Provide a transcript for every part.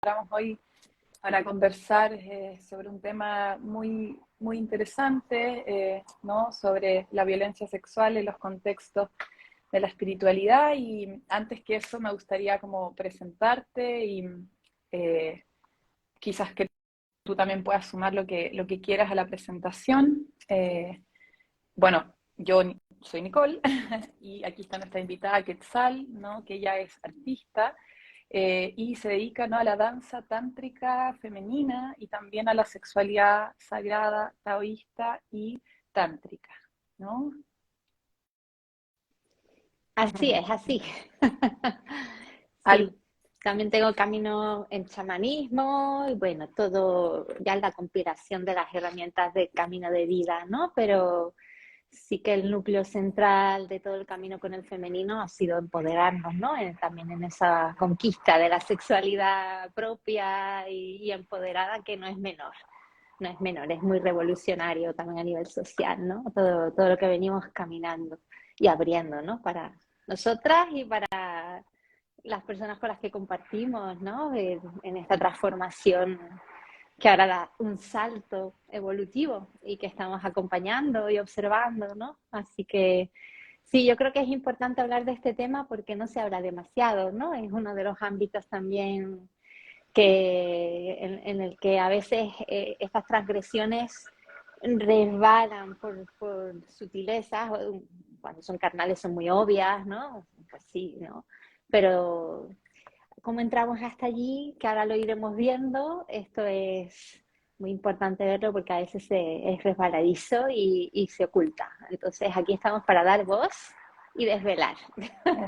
preparamos hoy para conversar sobre un tema muy interesante, ¿no? Sobre la violencia sexual en los contextos de la espiritualidad. Y antes que eso me gustaría como presentarte y eh, quizás que tú también puedas sumar lo que quieras a la presentación. Bueno, yo soy Nicole y aquí está nuestra invitada Quetzal, ¿no? Que ella es artista y se dedica, ¿no? a la danza tántrica femenina y también a la sexualidad sagrada, taoísta y tántrica, ¿no? Así es, así. Al, Sí, también tengo camino en chamanismo y bueno, todo ya la compilación de las herramientas de camino de vida, ¿no? Pero sí que el núcleo central de todo el camino con el femenino ha sido empoderarnos, ¿no? También en esa conquista de la sexualidad propia y empoderada que no es menor. No es menor, es muy revolucionario también a nivel social, ¿no? Todo lo que venimos caminando y abriendo, ¿no? Para nosotras y para las personas con las que compartimos, ¿no? En esta transformación que ahora da un salto evolutivo y que estamos acompañando y observando, ¿no? Así que sí, yo creo que es importante hablar de este tema porque no se habla demasiado, ¿no? Es uno de los ámbitos también en el que a veces estas transgresiones resbalan por sutilezas, cuando son carnales son muy obvias, ¿no? Pues sí, ¿no? Pero cómo entramos hasta allí, que ahora lo iremos viendo, esto es muy importante verlo porque a veces es resbaladizo y se oculta. Entonces aquí estamos para dar voz y desvelar.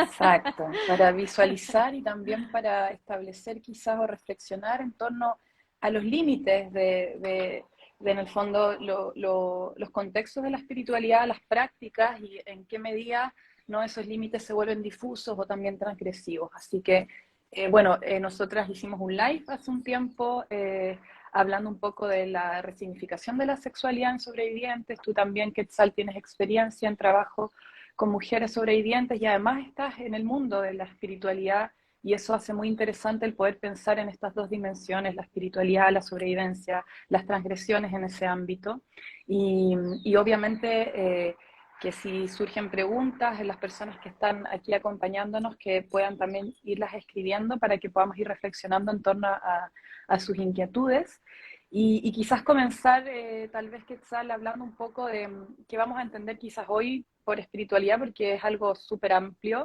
exacto, para visualizar y también para establecer quizás o reflexionar en torno a los límites en el fondo, los contextos de la espiritualidad, las prácticas y en qué medida, ¿no? esos límites se vuelven difusos o también transgresivos. Así que, bueno, nosotras hicimos un live hace un tiempo hablando un poco de la resignificación de la sexualidad en sobrevivientes. Tú también, Quetzal, tienes experiencia en trabajo con mujeres sobrevivientes y además estás en el mundo de la espiritualidad y eso hace muy interesante el poder pensar en estas dos dimensiones, la espiritualidad, la sobrevivencia, las transgresiones en ese ámbito. Y obviamente que si surgen preguntas en las personas que están aquí acompañándonos, que puedan también irlas escribiendo para que podamos ir reflexionando en torno a sus inquietudes. Y quizás comenzar, tal vez, Quetzal, hablando un poco de qué vamos a entender quizás hoy por espiritualidad, porque es algo súper amplio,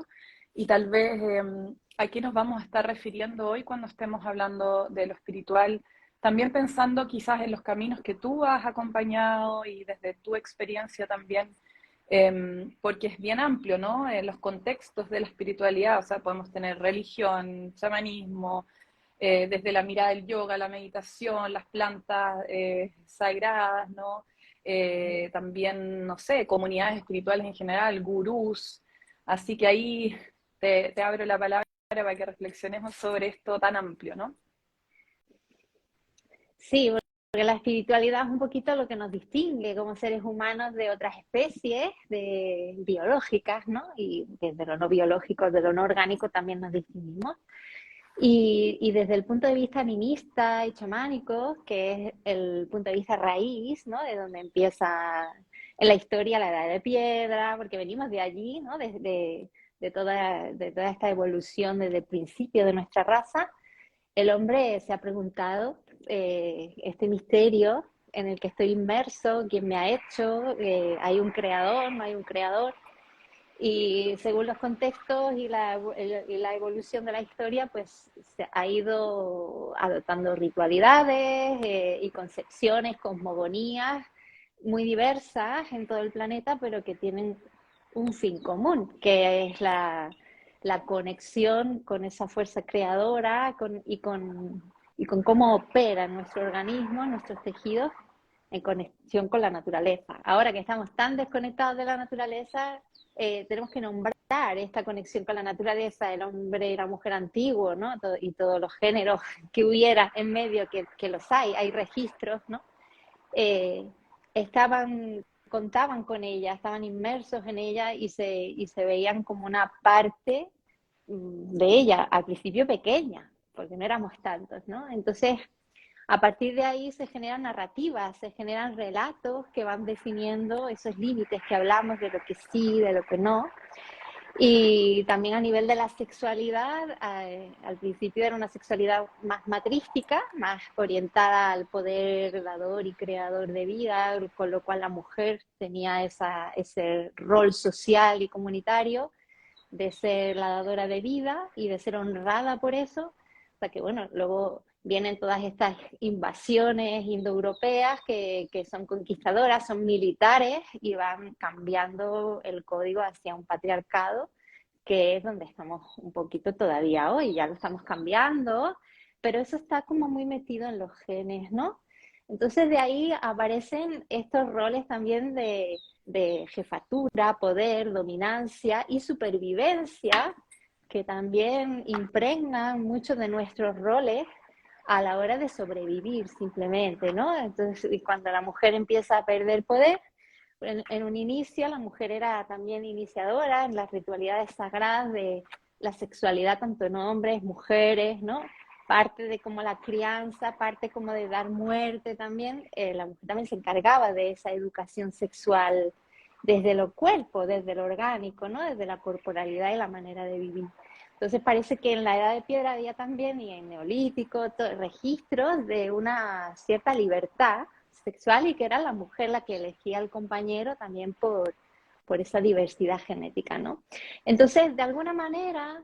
y tal vez a qué nos vamos a estar refiriendo hoy cuando estemos hablando de lo espiritual, también pensando quizás en los caminos que tú has acompañado y desde tu experiencia también, porque es bien amplio, ¿no? En los contextos de la espiritualidad, o sea, podemos tener religión, chamanismo, desde la mirada del yoga, la meditación, las plantas sagradas, ¿no? También, no sé, comunidades espirituales en general, gurús. Así que ahí te abro la palabra para que reflexionemos sobre esto tan amplio, ¿no? Sí, porque la espiritualidad es un poquito lo que nos distingue como seres humanos de otras especies biológicas, ¿no? Y de lo no biológico, de lo no orgánico también nos distinguimos. Y desde el punto de vista animista y chamánico, que es el punto de vista raíz, ¿no? De donde empieza en la historia la edad de piedra, porque venimos de allí, ¿no? De toda esta evolución desde el principio de nuestra raza, el hombre se ha preguntado este misterio en el que estoy inmerso, quién me ha hecho, hay un creador, no hay un creador, y según los contextos y la evolución de la historia, pues se ha ido adoptando ritualidades y concepciones, cosmogonías muy diversas en todo el planeta, pero que tienen un fin común, que es la conexión con esa fuerza creadora y con cómo opera nuestro organismo, nuestros tejidos, en conexión con la naturaleza. Ahora que estamos tan desconectados de la naturaleza, tenemos que nombrar esta conexión con la naturaleza, el hombre y la mujer antiguo, ¿no? Y todos los géneros que hubiera en medio, que los hay registros, ¿no? Eh, contaban con ella, estaban inmersos en ella y se veían como una parte de ella, al principio pequeña, porque no éramos tantos, ¿no? Entonces, a partir de ahí se generan narrativas, se generan relatos que van definiendo esos límites que hablamos de lo que sí, de lo que no. Y también a nivel de la sexualidad, al principio era una sexualidad más matrística, más orientada al poder dador y creador de vida, con lo cual la mujer tenía ese rol social y comunitario de ser la dadora de vida y de ser honrada por eso. O sea que, bueno, luego vienen todas estas invasiones indoeuropeas que son conquistadoras, son militares y van cambiando el código hacia un patriarcado, que es donde estamos un poquito todavía hoy, ya lo estamos cambiando, pero eso está como muy metido en los genes, ¿no? Entonces de ahí aparecen estos roles también de jefatura, poder, dominancia y supervivencia, que también impregnan muchos de nuestros roles a la hora de sobrevivir simplemente, ¿no? Entonces, y cuando la mujer empieza a perder poder, en un inicio la mujer era también iniciadora en las ritualidades sagradas de la sexualidad, tanto en hombres, mujeres, ¿no? Parte de como la crianza, parte como de dar muerte también, la mujer también se encargaba de esa educación sexual desde lo cuerpo, desde lo orgánico, ¿no? Desde la corporalidad y la manera de vivir. Entonces parece que en la Edad de Piedra había también, y en Neolítico, registros de una cierta libertad sexual y que era la mujer la que elegía al compañero también por esa diversidad genética, ¿no? Entonces, de alguna manera,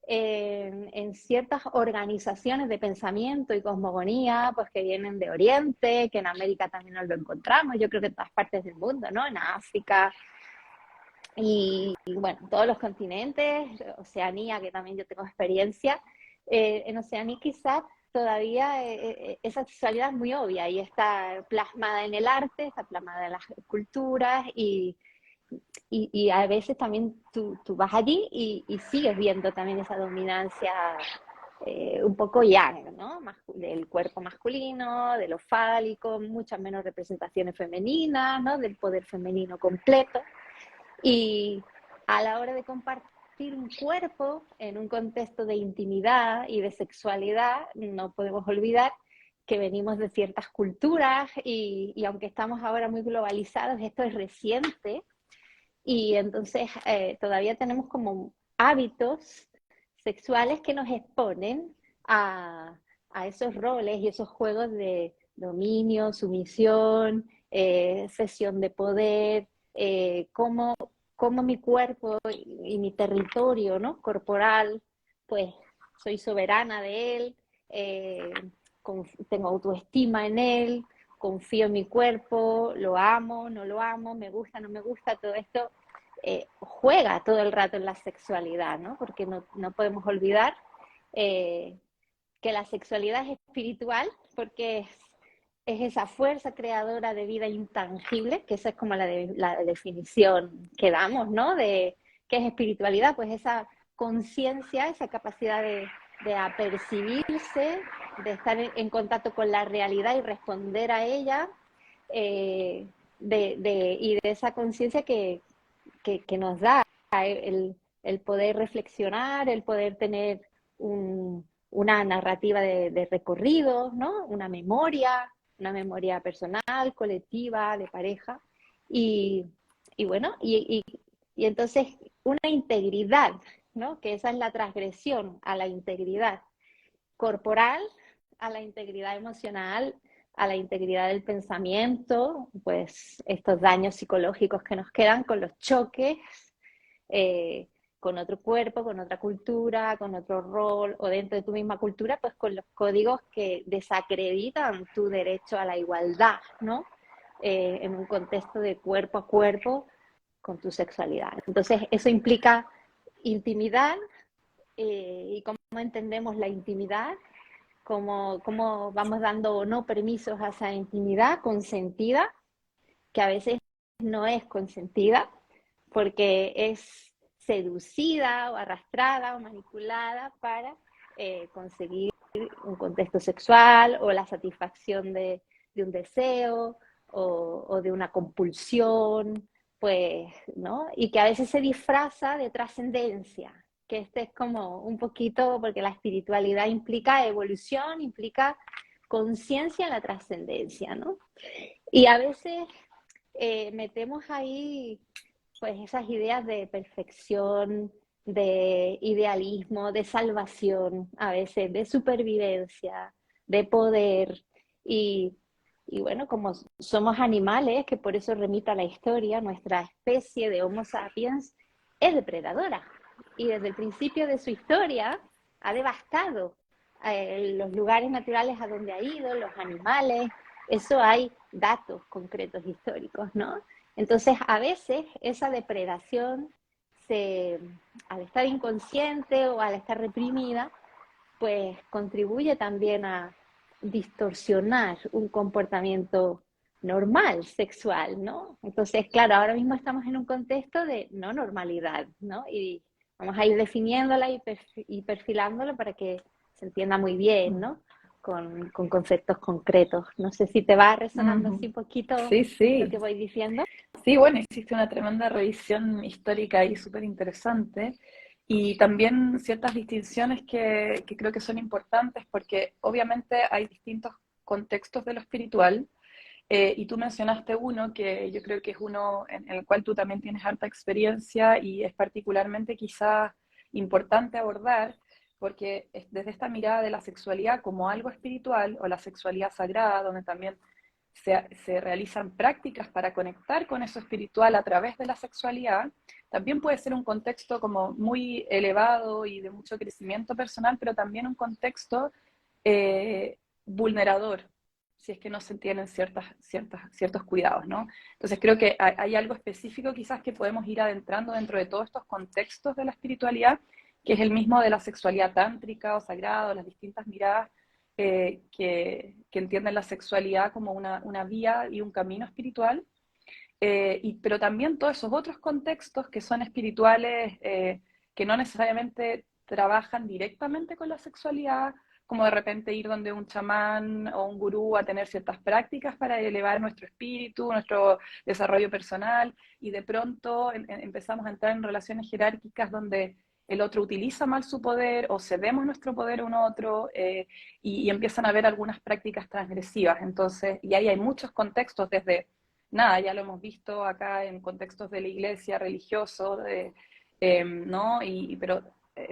en ciertas organizaciones de pensamiento y cosmogonía, pues que vienen de Oriente, que en América también nos lo encontramos, yo creo que en todas partes del mundo, ¿no? En África, y bueno, todos los continentes, Oceanía, que también yo tengo experiencia, en Oceanía quizás todavía esa sexualidad es muy obvia y está plasmada en el arte, está plasmada en las culturas y a veces también tú vas allí y sigues viendo también esa dominancia un poco yang, ¿no? Del cuerpo masculino, de lo fálico, muchas menos representaciones femeninas, ¿no? Del poder femenino completo. Y a la hora de compartir un cuerpo en un contexto de intimidad y de sexualidad, no podemos olvidar que venimos de ciertas culturas y aunque estamos ahora muy globalizados, esto es reciente y entonces todavía tenemos como hábitos sexuales que nos exponen a, a esos roles y esos juegos de dominio, sumisión, cesión de poder, cómo mi cuerpo y mi territorio, ¿no? Corporal, pues soy soberana de él, tengo autoestima en él, confío en mi cuerpo, lo amo, no lo amo, me gusta, no me gusta, todo esto juega todo el rato en la sexualidad, ¿no? Porque no podemos olvidar eh, que la sexualidad es espiritual, porque es esa fuerza creadora de vida intangible, que esa es como la definición que damos, ¿no? De qué es espiritualidad, pues esa conciencia, esa capacidad de apercibirse, de estar en contacto con la realidad y responder a ella, y de esa conciencia que nos da el poder reflexionar, el poder tener una narrativa de recorrido, ¿no? Una memoria personal, colectiva, de pareja. Y, y bueno, y entonces una integridad, ¿no? Que esa es la transgresión a la integridad corporal, a la integridad emocional, a la integridad del pensamiento, pues estos daños psicológicos que nos quedan con los choques eh, con otro cuerpo, con otra cultura, con otro rol, o dentro de tu misma cultura, pues con los códigos que desacreditan tu derecho a la igualdad, ¿no? En un contexto de cuerpo a cuerpo con tu sexualidad. Entonces, eso implica intimidad y cómo entendemos la intimidad, cómo vamos dando o no permisos a esa intimidad consentida, que a veces no es consentida, porque es seducida o arrastrada o manipulada para conseguir un contexto sexual o la satisfacción de un deseo o de una compulsión, pues, ¿no? Y que a veces se disfraza de trascendencia, que este es como un poquito, porque la espiritualidad implica evolución, implica conciencia en la trascendencia, ¿no? Y a veces metemos ahí pues esas ideas de perfección, de idealismo, de salvación, a veces de supervivencia, de poder. Y, y bueno, como somos animales, que por eso remita a la historia, nuestra especie de Homo sapiens es depredadora. Y desde el principio de su historia ha devastado los lugares naturales a donde ha ido, los animales. Eso hay datos concretos históricos, ¿no? Entonces, a veces esa depredación, al estar inconsciente o al estar reprimida, pues contribuye también a distorsionar un comportamiento normal, sexual, ¿no? Entonces, claro, ahora mismo estamos en un contexto de no normalidad, ¿no? Y vamos a ir definiéndola y perfilándola para que se entienda muy bien, ¿no? Con conceptos concretos. No sé si te va resonando así un poquito Sí, lo sí. que voy diciendo. Sí, bueno, existe una tremenda revisión histórica ahí súper interesante y también ciertas distinciones que creo que son importantes porque obviamente hay distintos contextos de lo espiritual y tú mencionaste uno que yo creo que es uno en el cual tú también tienes harta experiencia y es particularmente quizás importante abordar porque desde esta mirada de la sexualidad como algo espiritual o la sexualidad sagrada, donde también se realizan prácticas para conectar con eso espiritual a través de la sexualidad, también puede ser un contexto como muy elevado y de mucho crecimiento personal, pero también un contexto vulnerador, si es que no se tienen ciertos cuidados, ¿no? Entonces creo que hay algo específico quizás que podemos ir adentrando dentro de todos estos contextos de la espiritualidad, que es el mismo de la sexualidad tántrica o sagrada, las distintas miradas que entienden la sexualidad como una vía y un camino espiritual, pero también todos esos otros contextos que son espirituales, que no necesariamente trabajan directamente con la sexualidad, como de repente ir donde un chamán o un gurú a tener ciertas prácticas para elevar nuestro espíritu, nuestro desarrollo personal, y de pronto empezamos a entrar en relaciones jerárquicas donde el otro utiliza mal su poder o cedemos nuestro poder a un otro y empiezan a haber algunas prácticas transgresivas. Entonces, y ahí hay muchos contextos desde, nada, ya lo hemos visto acá en contextos de la iglesia, religioso, ¿no? Pero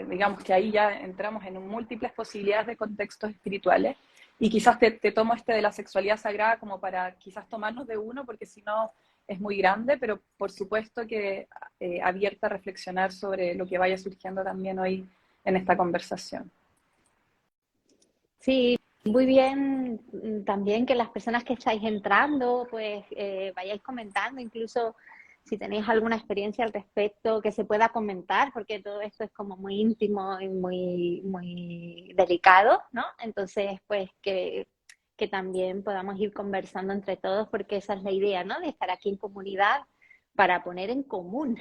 digamos que ahí ya entramos en múltiples posibilidades de contextos espirituales. Y quizás te tomo este de la sexualidad sagrada como para quizás tomarnos de uno, porque si no es muy grande, pero por supuesto que abierta a reflexionar sobre lo que vaya surgiendo también hoy en esta conversación. Sí, muy bien también que las personas que estáis entrando, pues vayáis comentando, incluso si tenéis alguna experiencia al respecto que se pueda comentar, porque todo esto es como muy íntimo y muy delicado, ¿no? Entonces, pues que también podamos ir conversando entre todos, porque esa es la idea, ¿no? De estar aquí en comunidad para poner en común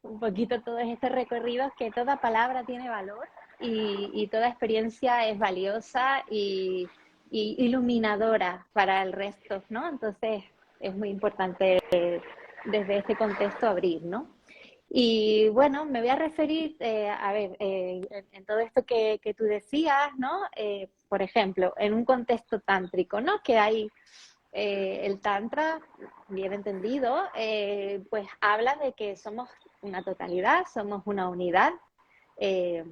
un poquito todos estos recorridos, que toda palabra tiene valor y toda experiencia es valiosa y iluminadora para el resto, ¿no? Entonces es muy importante desde este contexto abrir, ¿no? Y bueno, me voy a referir, a ver, en todo esto que tú decías, ¿no? Por ejemplo, en un contexto tántrico, ¿no? Que hay el tantra, bien entendido, pues habla de que somos una totalidad, somos una unidad, eh,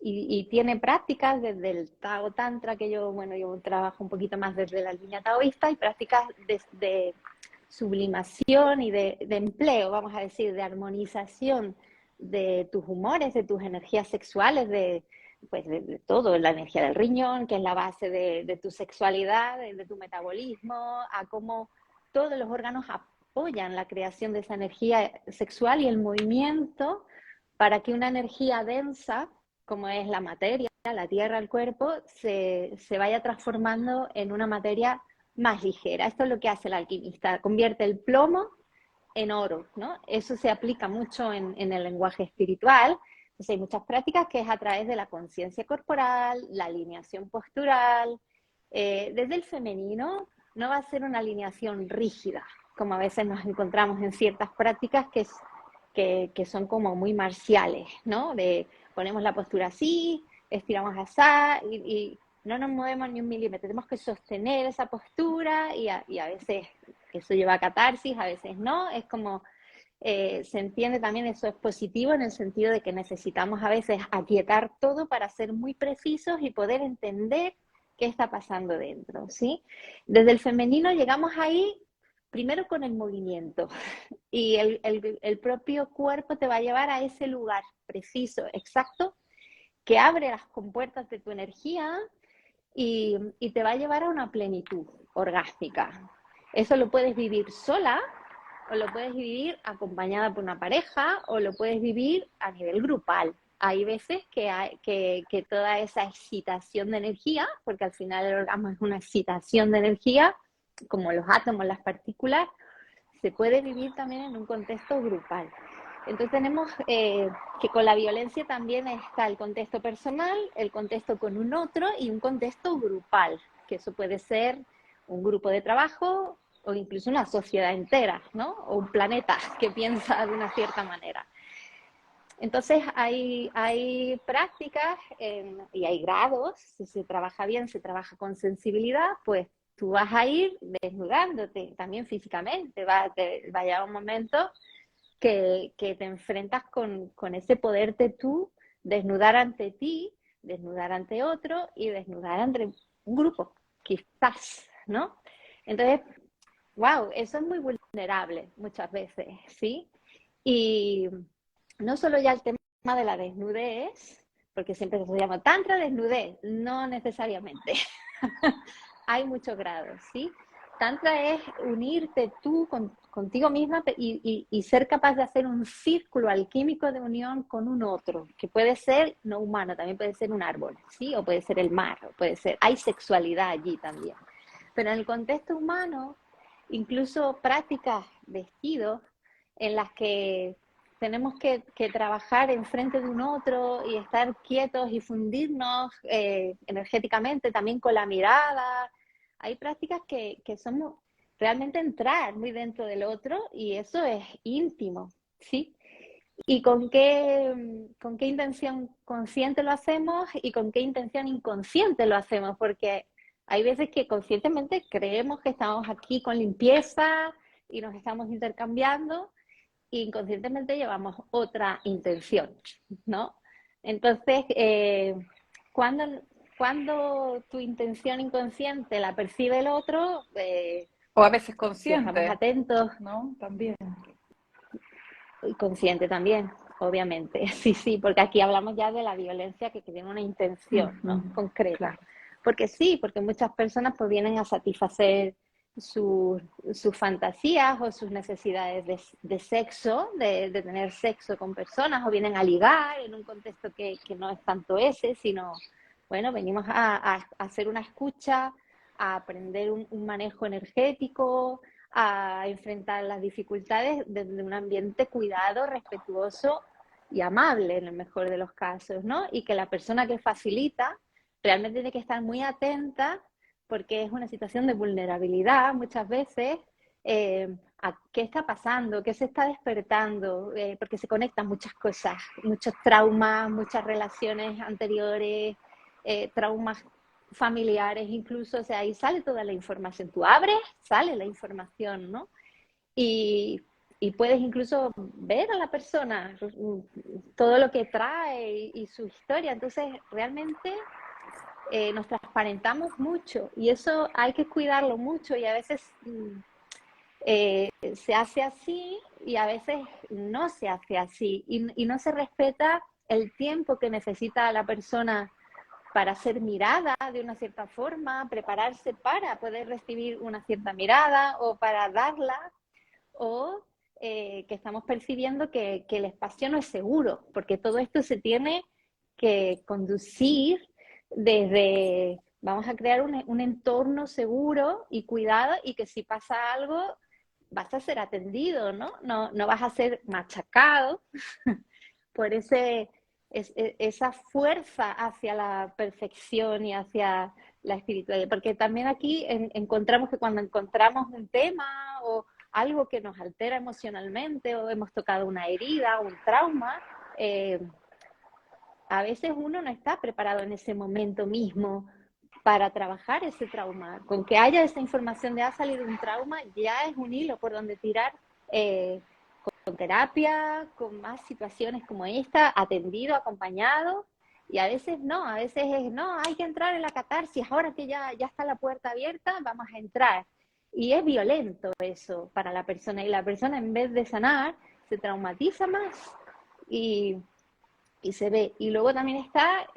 y tiene prácticas desde el Tao Tantra, que bueno, yo trabajo un poquito más desde la línea taoísta, y prácticas de sublimación y de empleo, vamos a decir, de armonización de tus humores, de tus energías sexuales, pues de todo, la energía del riñón, que es la base de tu sexualidad, de tu metabolismo, a cómo todos los órganos apoyan la creación de esa energía sexual y el movimiento para que una energía densa, como es la materia, la tierra, el cuerpo, se vaya transformando en una materia más ligera. Esto es lo que hace el alquimista, convierte el plomo en oro, ¿no? Eso se aplica mucho en el lenguaje espiritual. Entonces hay muchas prácticas que es a través de la conciencia corporal, la alineación postural. Desde el femenino no va a ser una alineación rígida, como a veces nos encontramos en ciertas prácticas que son como muy marciales, ¿no? De ponemos la postura así, estiramos así y no nos movemos ni un milímetro. Tenemos que sostener esa postura y a veces eso lleva a catarsis, a veces no. Es como se entiende también eso es positivo en el sentido de que necesitamos a veces aquietar todo para ser muy precisos y poder entender qué está pasando dentro, ¿sí? Desde el femenino llegamos ahí primero con el movimiento y el propio cuerpo te va a llevar a ese lugar preciso, exacto, que abre las compuertas de tu energía y te va a llevar a una plenitud orgástica. Eso lo puedes vivir sola o lo puedes vivir acompañada por una pareja o lo puedes vivir a nivel grupal. Hay veces que toda esa excitación de energía, porque al final el orgasmo es una excitación de energía, como los átomos, las partículas, se puede vivir también en un contexto grupal. Entonces tenemos que con la violencia también está el contexto personal, el contexto con un otro y un contexto grupal, que eso puede ser un grupo de trabajo o incluso una sociedad entera, ¿no? O un planeta que piensa de una cierta manera. Entonces hay prácticas y hay grados, si se trabaja bien, se trabaja con sensibilidad, pues tú vas a ir desnudándote también físicamente, va a llegar un momento que te enfrentas con ese poder de tú desnudar ante ti, desnudar ante otro y desnudar ante un grupo, quizás, ¿no? Entonces, wow, eso es muy vulnerable muchas veces, ¿sí? Y no solo ya el tema de la desnudez, porque siempre se llama tantra desnudez, no necesariamente. Hay muchos grados, ¿sí? Tantra es unirte tú contigo misma y ser capaz de hacer un círculo alquímico de unión con un otro, que puede ser no humano, también puede ser un árbol, ¿sí? O puede ser el mar, o puede ser, hay sexualidad allí también. Pero en el contexto humano, incluso prácticas de vestidos en las que tenemos que trabajar enfrente de un otro y estar quietos y fundirnos energéticamente también con la mirada. Hay prácticas que somos realmente entrar muy dentro del otro y eso es íntimo, ¿sí? ¿Y con qué intención consciente lo hacemos y con qué intención inconsciente lo hacemos? Porque hay veces que conscientemente creemos que estamos aquí con limpieza y nos estamos intercambiando e inconscientemente llevamos otra intención, ¿no? Entonces, cuando, cuando tu intención inconsciente la percibe el otro, O a veces si estamos consciente, atentos, ¿no? También. y consciente también, obviamente, sí, sí, porque aquí hablamos ya de la violencia que tiene una intención, ¿no? Concreta. Claro. Porque sí, porque muchas personas pues vienen a satisfacer sus fantasías o sus necesidades de sexo, de tener sexo con personas, o vienen a ligar en un contexto que no es tanto ese, sino, bueno, venimos a hacer una escucha, a aprender un manejo energético, a enfrentar las dificultades desde un ambiente cuidado, respetuoso y amable en el mejor de los casos, ¿no? Y que la persona que facilita realmente tiene que estar muy atenta porque es una situación de vulnerabilidad muchas veces, a qué está pasando, qué se está despertando, porque se conectan muchas cosas, muchos traumas, muchas relaciones anteriores, traumas familiares incluso, o sea, ahí sale toda la información. Tú abres, sale la información, ¿no? Y, y puedes incluso ver a la persona, todo lo que trae y su historia. Entonces, realmente nos transparentamos mucho y eso hay que cuidarlo mucho y a veces se hace así y a veces no se hace así y no se respeta el tiempo que necesita la persona para ser mirada de una cierta forma, prepararse para poder recibir una cierta mirada o para darla, o que estamos percibiendo que el espacio no es seguro, porque todo esto se tiene que conducir desde, vamos a crear un entorno seguro y cuidado y que si pasa algo vas a ser atendido, ¿no? No vas a ser machacado por esa fuerza hacia la perfección y hacia la espiritualidad, porque también aquí encontramos que cuando encontramos un tema algo que nos altera emocionalmente o hemos tocado una herida, un trauma, a veces uno no está preparado en ese momento mismo para trabajar ese trauma. Con que haya esa información de ha salido un trauma, ya es un hilo por donde tirar, con terapia, con más situaciones como esta, atendido, acompañado. Y a veces no, a veces es, no, hay que entrar en la catarsis, ahora que ya está la puerta abierta, vamos a entrar. Y es violento eso para la persona, y la persona en vez de sanar, se traumatiza más y se ve. Y luego también está,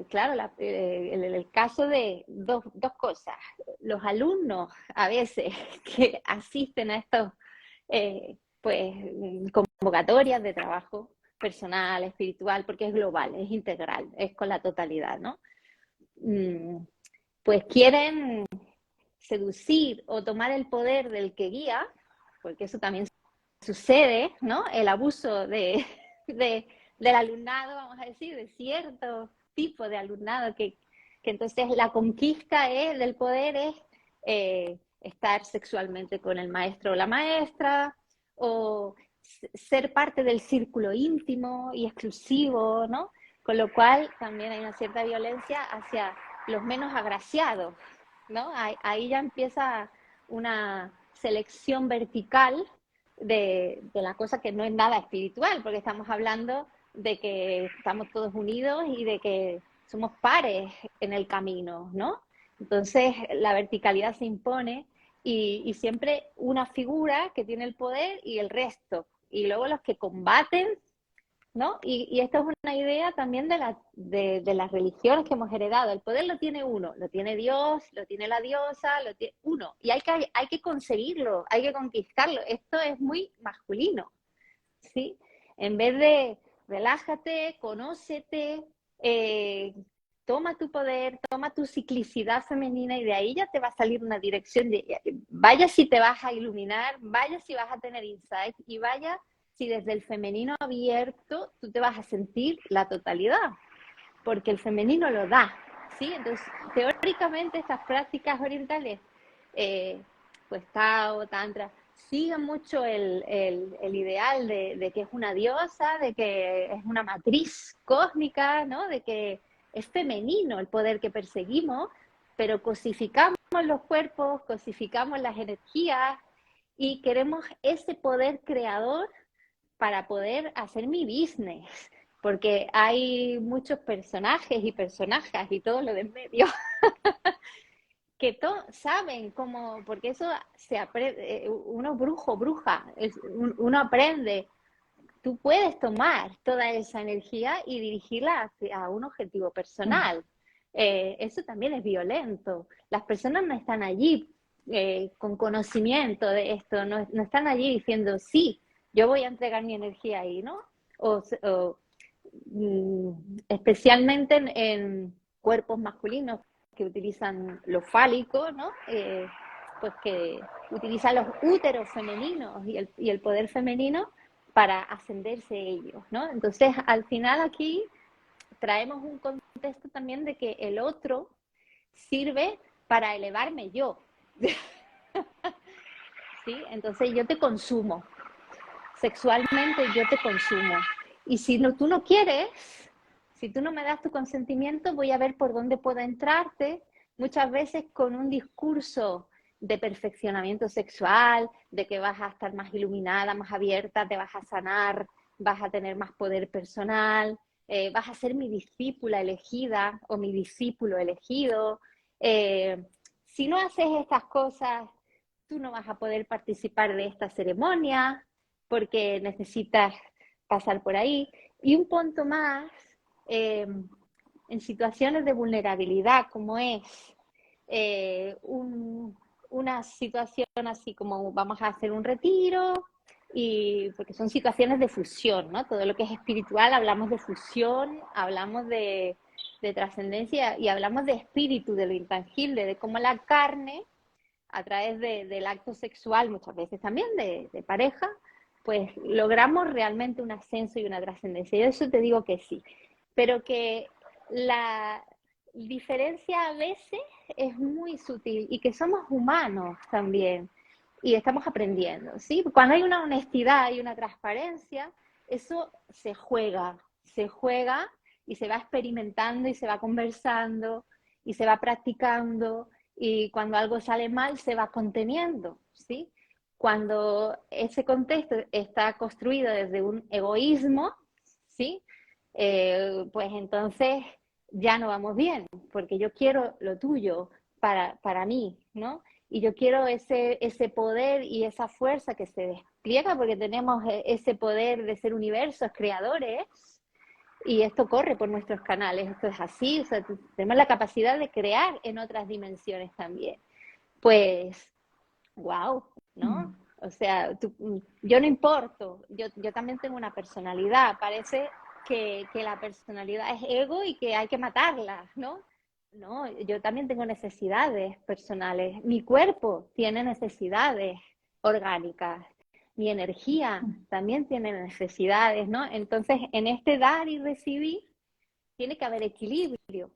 claro, el caso de dos cosas. Los alumnos a veces que asisten a estos pues convocatorias de trabajo personal, espiritual, porque es global, es integral, es con la totalidad, ¿no? Pues quieren seducir o tomar el poder del que guía, porque eso también sucede, ¿no? El abuso del alumnado, vamos a decir, de cierto tipo de alumnado, que entonces la conquista del poder es estar sexualmente con el maestro o la maestra, o ser parte del círculo íntimo y exclusivo, ¿no? Con lo cual también hay una cierta violencia hacia los menos agraciados, ¿no? Ahí ya empieza una selección vertical de la cosa que no es nada espiritual, porque estamos hablando de que estamos todos unidos y de que somos pares en el camino, ¿no? Entonces la verticalidad se impone y siempre una figura que tiene el poder y el resto. Y luego los que combaten, ¿no? Y esto es una idea también de las religiones que hemos heredado. El poder lo tiene uno, lo tiene Dios, lo tiene la diosa, lo tiene uno. Y hay que conseguirlo, hay que conquistarlo. Esto es muy masculino, ¿sí? En vez de relájate, conócete, toma tu poder, toma tu ciclicidad femenina, y de ahí ya te va a salir una dirección vaya si te vas a iluminar, vaya si vas a tener insight, y vaya si desde el femenino abierto tú te vas a sentir la totalidad, porque el femenino lo da, ¿sí? Entonces, teóricamente estas prácticas orientales, pues Tao, Tantra, siguen mucho el ideal de que es una diosa, de que es una matriz cósmica, ¿no? De que es femenino el poder que perseguimos, pero cosificamos los cuerpos, cosificamos las energías y queremos ese poder creador para poder hacer mi business, porque hay muchos personajes y personajes y todo lo de en medio que saben cómo, porque eso se aprende, uno brujo, bruja, uno aprende. Tú puedes tomar toda esa energía y dirigirla hacia un objetivo personal. Eso también es violento. Las personas no están allí con conocimiento de esto, no están allí diciendo, sí, yo voy a entregar mi energía ahí, ¿no? O especialmente en cuerpos masculinos que utilizan lo fálico, ¿no? Pues que utilizan los úteros femeninos y el poder femenino para ascenderse ellos, ¿no? Entonces, al final aquí traemos un contexto también de que el otro sirve para elevarme yo, ¿sí? Entonces yo te consumo, sexualmente yo te consumo. Y si tú no quieres, si tú no me das tu consentimiento, voy a ver por dónde puedo entrarte, muchas veces con un discurso de perfeccionamiento sexual, de que vas a estar más iluminada, más abierta, te vas a sanar, vas a tener más poder personal, vas a ser mi discípula elegida o mi discípulo elegido. Si no haces estas cosas, tú no vas a poder participar de esta ceremonia porque necesitas pasar por ahí. Y un punto más, en situaciones de vulnerabilidad, como es una situación así como vamos a hacer un retiro, y porque son situaciones de fusión, ¿no? Todo lo que es espiritual, hablamos de fusión, hablamos de trascendencia y hablamos de espíritu, de lo intangible, de cómo la carne, a través del acto sexual, muchas veces también de pareja, pues logramos realmente un ascenso y una trascendencia. Y eso te digo que sí, pero que la diferencia a veces es muy sutil y que somos humanos también. y estamos aprendiendo, ¿sí? Cuando hay una honestidad y una transparencia, eso se juega y se va experimentando y se va conversando y se va practicando y cuando algo sale mal se va conteniendo, ¿sí? Cuando ese contexto está construido desde un egoísmo, ¿sí? Pues entonces ya no vamos bien, porque yo quiero lo tuyo para mí, ¿no? Y yo quiero ese poder y esa fuerza que se despliega porque tenemos ese poder de ser universos creadores y esto corre por nuestros canales, esto es así, o sea, tenemos la capacidad de crear en otras dimensiones también. Pues, wow, ¿no? O sea, yo no importo, yo también tengo una personalidad, parece que la personalidad es ego y que hay que matarla, ¿no? No, yo también tengo necesidades personales, mi cuerpo tiene necesidades orgánicas, mi energía también tiene necesidades, ¿no? Entonces, en este dar y recibir tiene que haber equilibrio.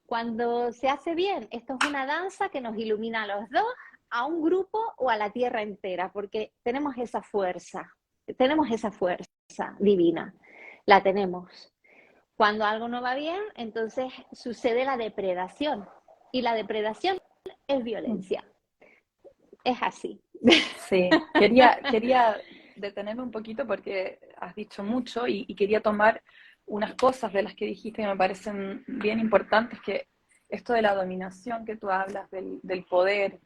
Cuando se hace bien, esto es una danza que nos ilumina a los dos, a un grupo o a la tierra entera, porque tenemos esa fuerza divina, la tenemos. Cuando algo no va bien, entonces sucede la depredación, y la depredación es violencia, es así. Sí, quería detenerme un poquito porque has dicho mucho y quería tomar unas cosas de las que dijiste que me parecen bien importantes, que esto de la dominación que tú hablas, del poder,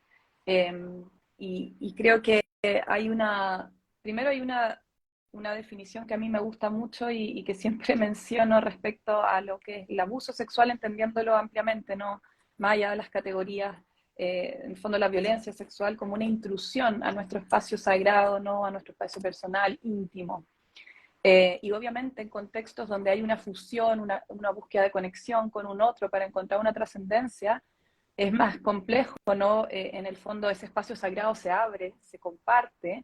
eh, y creo que hay primero hay una definición que a mí me gusta mucho y que siempre menciono respecto a lo que es el abuso sexual, entendiéndolo ampliamente, no más allá de las categorías en el fondo la violencia sexual como una intrusión a nuestro espacio sagrado, ¿no? A nuestro espacio personal, íntimo. Y obviamente en contextos donde hay una fusión, una búsqueda de conexión con un otro para encontrar una trascendencia, es más complejo, ¿no? En el fondo ese espacio sagrado se abre, se comparte,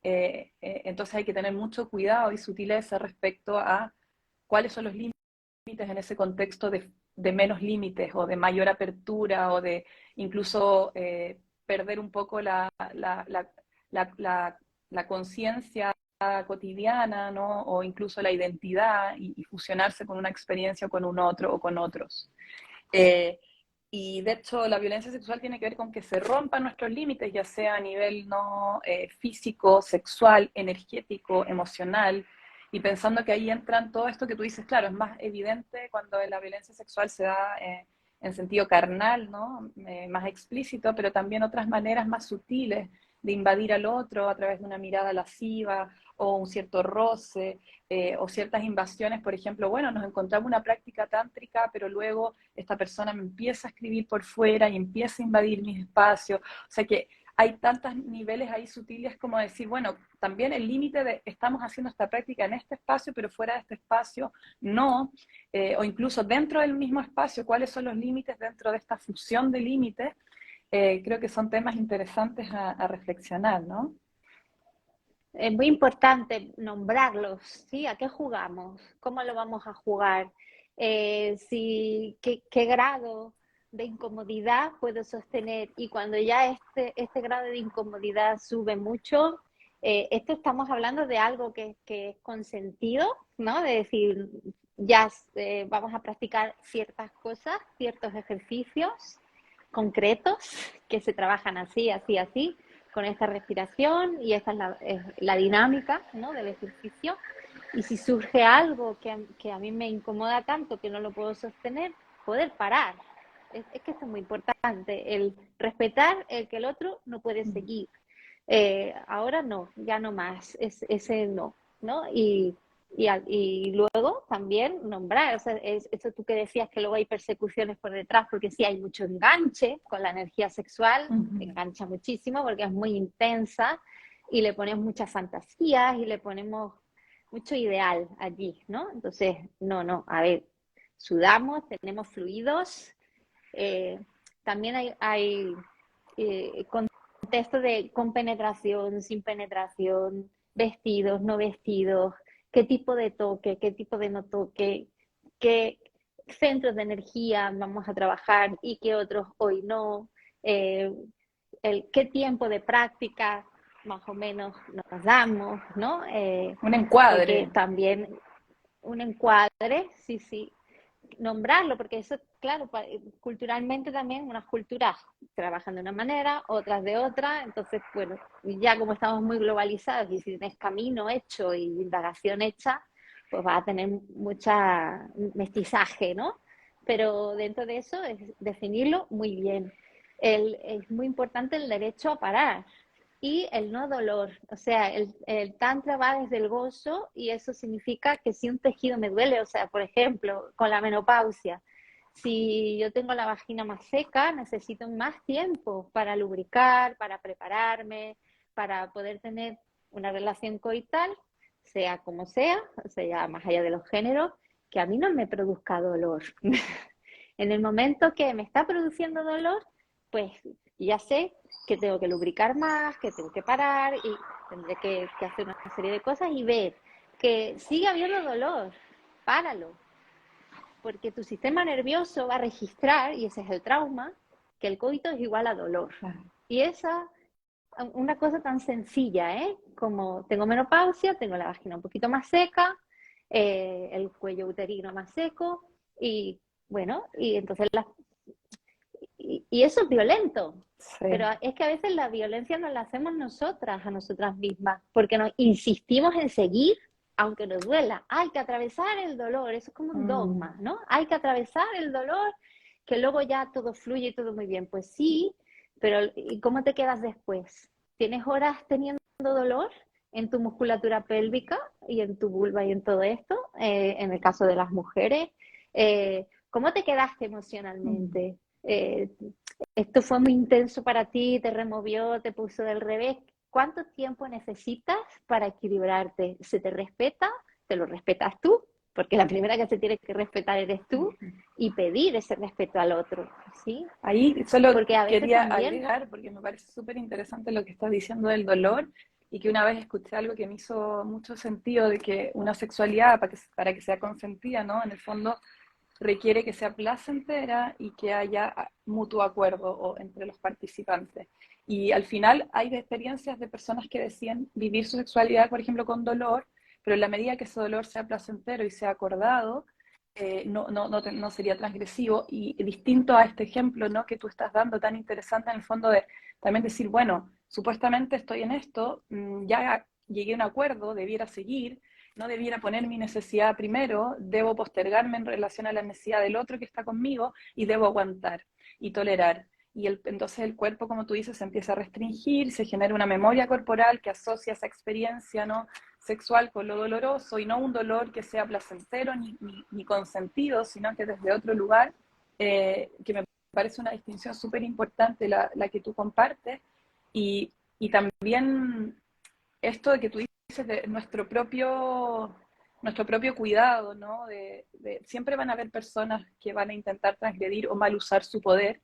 entonces hay que tener mucho cuidado y sutileza respecto a cuáles son los límites en ese contexto de menos límites o de mayor apertura o de incluso perder un poco la conciencia cotidiana, ¿no? O incluso la identidad y fusionarse con una experiencia o con un otro o con otros. Eh, y de hecho la violencia sexual tiene que ver con que se rompan nuestros límites, ya sea a nivel no físico, sexual, energético, emocional, y pensando que ahí entran todo esto que tú dices, claro, es más evidente cuando la violencia sexual se da en sentido carnal, ¿no? Más explícito, pero también otras maneras más sutiles de invadir al otro a través de una mirada lasciva o un cierto roce, o ciertas invasiones, por ejemplo, bueno, nos encontramos una práctica tántrica, pero luego esta persona me empieza a escribir por fuera y empieza a invadir mis espacios, o sea que hay tantos niveles ahí sutiles como decir, bueno, también el límite de estamos haciendo esta práctica en este espacio, pero fuera de este espacio no, o incluso dentro del mismo espacio, cuáles son los límites dentro de esta fusión de límites, creo que son temas interesantes a reflexionar, ¿no? Es muy importante nombrarlos, ¿sí? ¿A qué jugamos? ¿Cómo lo vamos a jugar? ¿Qué grado de incomodidad puedo sostener? Y cuando ya este grado de incomodidad sube mucho, esto estamos hablando de algo que es consentido, ¿no? De decir, ya vamos a practicar ciertas cosas, ciertos ejercicios concretos que se trabajan así, así, así con esta respiración y esta es la dinámica, ¿no? Del ejercicio. Y si surge algo que a mí me incomoda tanto que no lo puedo sostener, poder parar. Es que esto es muy importante, el respetar el que el otro no puede seguir. Ahora no, ya no más, ese no, ¿no? Y luego también nombrar, o sea, eso tú que decías que luego hay persecuciones por detrás, porque sí hay mucho enganche con la energía sexual, engancha muchísimo porque es muy intensa y le ponemos muchas fantasías y le ponemos mucho ideal allí, ¿no? Entonces, no, a ver, sudamos, tenemos fluidos, eh, también hay contexto de con penetración, sin penetración, vestidos, no vestidos, qué tipo de toque, qué tipo de no toque, qué centros de energía vamos a trabajar y qué otros hoy no, qué tiempo de práctica. más o menos nos damos, ¿no? Un Porque encuadre. también un encuadre, sí, sí, nombrarlo, porque eso, claro, culturalmente también unas culturas trabajan de una manera, otras de otra, entonces, bueno, ya como estamos muy globalizados y si tienes camino hecho y indagación hecha, pues vas a tener mucha mestizaje, ¿no? Pero dentro de eso es definirlo muy bien. Es muy importante el derecho a parar, y el no dolor. O sea, el tantra va desde el gozo y eso significa que si un tejido me duele, o sea, por ejemplo, con la menopausia, si yo tengo la vagina más seca, necesito más tiempo para lubricar, para prepararme, para poder tener una relación coital, sea como sea, o sea, más allá de los géneros, que a mí no me produzca dolor. En el momento que me está produciendo dolor, pues ya sé que tengo que lubricar más, que tengo que parar y tendré que hacer una serie de cosas y ver que sigue habiendo dolor, páralo, porque tu sistema nervioso va a registrar, y ese es el trauma, que el coito es igual a dolor. Y esa, una cosa tan sencilla, ¿eh? Como tengo menopausia, tengo la vagina un poquito más seca, el cuello uterino más seco, y bueno, y entonces y eso es violento, pero Sí. es que a veces la violencia nos la hacemos nosotras, a nosotras mismas, porque nos insistimos en seguir aunque nos duela. Hay que atravesar el dolor, eso es como un Mm, dogma, ¿no? Hay que atravesar el dolor, que luego ya todo fluye y todo muy bien. Pues sí, pero ¿y cómo te quedas después? ¿Tienes horas teniendo dolor en tu musculatura pélvica y en tu vulva y en todo esto? En el caso de las mujeres, ¿cómo te quedaste mm. emocionalmente? Eh, Esto fue muy intenso para ti, te removió, te puso del revés. ¿Cuánto tiempo necesitas para equilibrarte? ¿Se te respeta? ¿Te lo respetas tú? Porque la primera que se tiene que respetar eres tú, y pedir ese respeto al otro, ¿sí? Ahí solo Porque a veces quería también, agregar, porque me parece súper interesante lo que estás diciendo del dolor, y que una vez escuché algo que me hizo mucho sentido, de que una sexualidad, para que sea consentida, ¿no? En el fondo requiere que sea placentera y que haya mutuo acuerdo entre los participantes. Y al final hay experiencias de personas que deciden vivir su sexualidad, por ejemplo, con dolor, pero en la medida que ese dolor sea placentero y sea acordado, no sería transgresivo. Y distinto a este ejemplo, ¿no?, que tú estás dando, tan interesante en el fondo, de también decir, bueno, supuestamente estoy en esto, ya llegué a un acuerdo, debiera seguir, no debiera poner mi necesidad primero, debo postergarme en relación a la necesidad del otro que está conmigo y debo aguantar y tolerar. Y entonces el cuerpo, como tú dices, se empieza a restringir, se genera una memoria corporal que asocia esa experiencia, ¿no?, sexual con lo doloroso, y no un dolor que sea placentero ni consentido, sino que desde otro lugar, que me parece una distinción súper importante la que tú compartes. Y también esto de que tú dices de nuestro propio cuidado, ¿no? Siempre van a haber personas que van a intentar transgredir o mal usar su poder,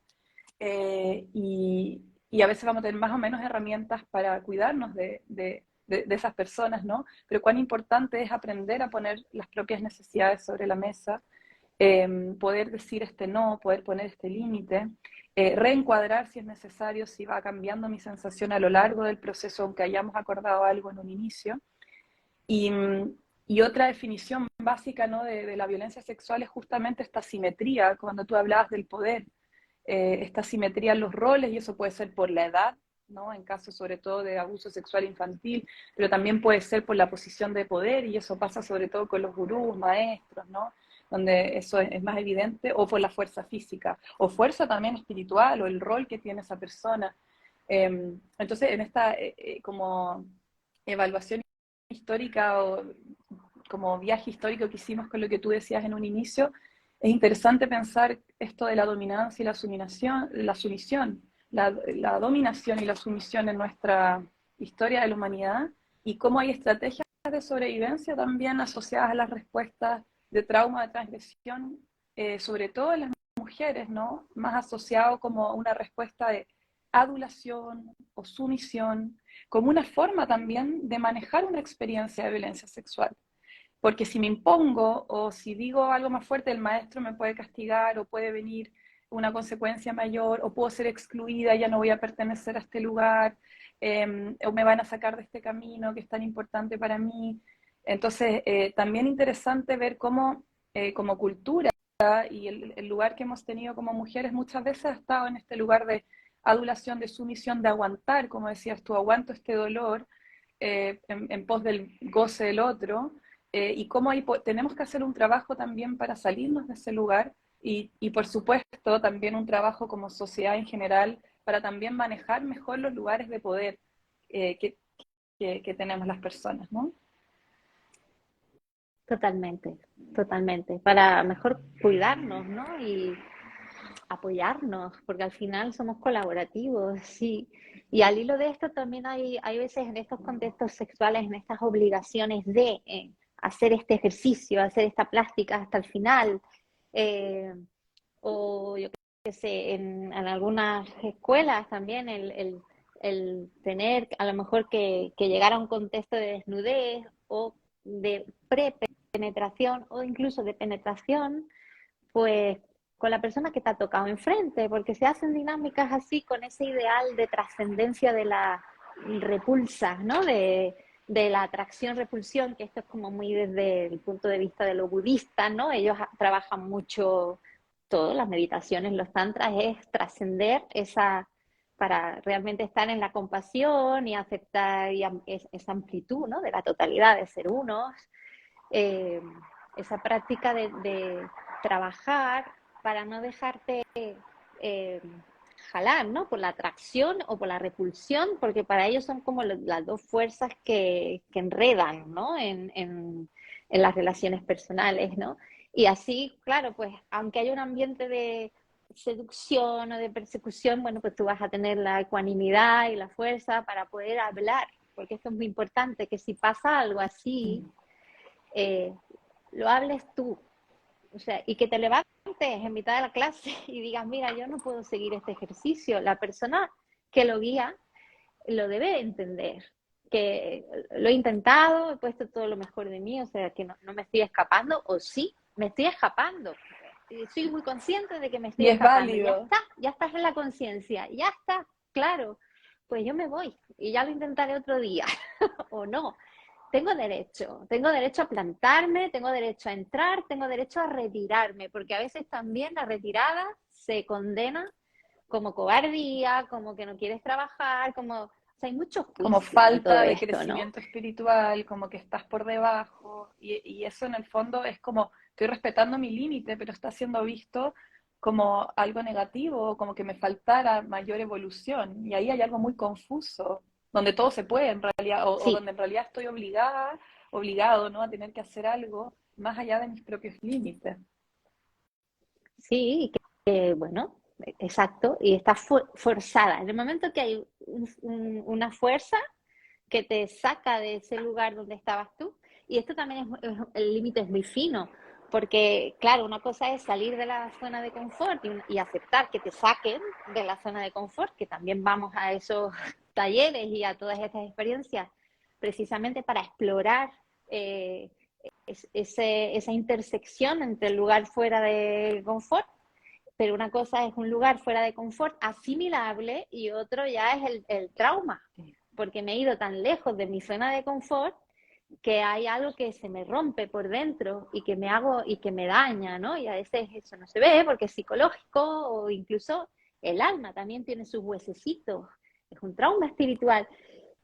y a veces vamos a tener más o menos herramientas para cuidarnos de esas personas, ¿no? Pero cuán importante es aprender a poner las propias necesidades sobre la mesa, poder decir este no, poder poner este límite, reencuadrar si es necesario, si va cambiando mi sensación a lo largo del proceso, aunque hayamos acordado algo en un inicio. Y, y otra definición básica, ¿no?, de la violencia sexual es justamente esta simetría, cuando tú hablabas del poder, esta simetría en los roles, y eso puede ser por la edad, ¿no?, en caso sobre todo de abuso sexual infantil, pero también puede ser por la posición de poder, y eso pasa sobre todo con los gurús, maestros, ¿no?, donde eso es más evidente, o por la fuerza física, o fuerza también espiritual, o el rol que tiene esa persona. Entonces, en esta como evaluación histórica, o como viaje histórico que hicimos con lo que tú decías en un inicio, es interesante pensar esto de la dominancia y la dominación y la sumisión en nuestra historia de la humanidad, y cómo hay estrategias de sobrevivencia también asociadas a las respuestas de trauma, de transgresión, sobre todo en las mujeres, ¿no? Más asociado como una respuesta de adulación o sumisión, como una forma también de manejar una experiencia de violencia sexual. Porque si me impongo o si digo algo más fuerte, el maestro me puede castigar, o puede venir una consecuencia mayor, o puedo ser excluida, ya no voy a pertenecer a este lugar, o me van a sacar de este camino que es tan importante para mí. Entonces, también interesante ver cómo, como cultura, y el lugar que hemos tenido como mujeres muchas veces ha estado en este lugar de adulación, de sumisión, de aguantar, como decías tú, aguanto este dolor en pos del goce del otro, y cómo ahí tenemos que hacer un trabajo también para salirnos de ese lugar y por supuesto también un trabajo como sociedad en general para también manejar mejor los lugares de poder que tenemos las personas, ¿no? Totalmente, totalmente. Para mejor cuidarnos, ¿no? Y apoyarnos, porque al final somos colaborativos, sí. Y al hilo de esto también hay veces en estos contextos sexuales, en estas obligaciones de hacer este ejercicio, hacer esta plástica hasta el final, eh, o yo qué sé, en algunas escuelas también el tener a lo mejor que llegar a un contexto de desnudez o de pre-penetración o incluso de penetración, pues con la persona que te ha tocado enfrente, porque se hacen dinámicas así con ese ideal de trascendencia de la repulsa, ¿no? De la atracción-repulsión, que esto es como muy desde el punto de vista de lo budista, ¿no? Ellos trabajan mucho todo, las meditaciones, los tantras, es trascender esa, para realmente estar en la compasión y aceptar esa amplitud, ¿no? De la totalidad de ser unos. Eh, esa práctica de trabajar para no dejarte eh, jalar, ¿no? Por la atracción o por la repulsión, porque para ellos son como las dos fuerzas que enredan, ¿no? En las relaciones personales, ¿no? Y así, claro, pues aunque haya un ambiente de seducción o de persecución, bueno, pues tú vas a tener la ecuanimidad y la fuerza para poder hablar, porque esto es muy importante, que si pasa algo así, eh, lo hables tú, o sea, y que te levantes en mitad de la clase y digas, mira, yo no puedo seguir este ejercicio. La persona que lo guía lo debe entender, que lo he intentado, he puesto todo lo mejor de mí, o sea, que no me estoy escapando, o sí, me estoy escapando. Soy muy consciente de que me estoy Y es escapando. válido. Ya estás en la conciencia, ya está, claro. Pues yo me voy y ya lo intentaré otro día, o no. Tengo derecho a plantarme, tengo derecho a entrar, tengo derecho a retirarme, porque a veces también la retirada se condena como cobardía, como que no quieres trabajar, como, o sea, hay mucho Como juicio en todo falta de esto, ¿no? crecimiento espiritual, como que estás por debajo, y eso en el fondo es como, estoy respetando mi límite, pero está siendo visto como algo negativo, como que me faltara mayor evolución, y ahí hay algo muy confuso, donde todo se puede en realidad, o Sí, donde en realidad estoy obligada, obligado, ¿no? A tener que hacer algo más allá de mis propios límites. sí, bueno, exacto, y está forzada. En el momento que hay una fuerza que te saca de ese lugar donde estabas tú. Y esto también el límite es muy fino, porque claro, una cosa es salir de la zona de confort y aceptar que te saquen de la zona de confort, que también vamos a esos talleres y a todas estas experiencias precisamente para explorar esa intersección entre el lugar fuera de confort, pero una cosa es un lugar fuera de confort asimilable y otro ya es el trauma, porque me he ido tan lejos de mi zona de confort que hay algo que se me rompe por dentro y que me hago y que me daña, ¿no? Y a veces eso no se ve porque es psicológico o incluso el alma también tiene sus huesecitos, es un trauma espiritual.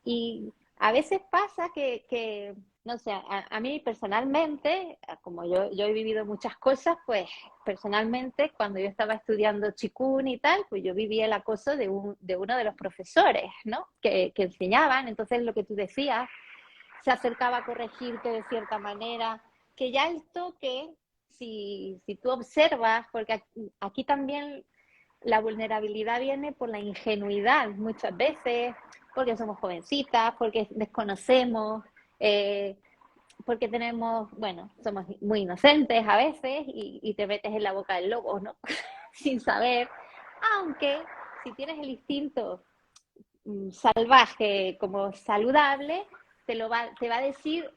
Y a veces pasa que no sé, a mí personalmente, como yo he vivido muchas cosas, pues personalmente cuando yo estaba estudiando Chikun y tal, pues yo viví el acoso de uno de los profesores, ¿no? Que enseñaban, entonces lo que tú decías, se acercaba a corregirte de cierta manera, que ya el toque, si tú observas, porque aquí también la vulnerabilidad viene por la ingenuidad muchas veces, porque somos jovencitas, porque desconocemos, eh, porque tenemos, bueno, somos muy inocentes a veces y te metes en la boca del lobo, ¿no? Sin saber, aunque si tienes el instinto salvaje como saludable, te va a decir,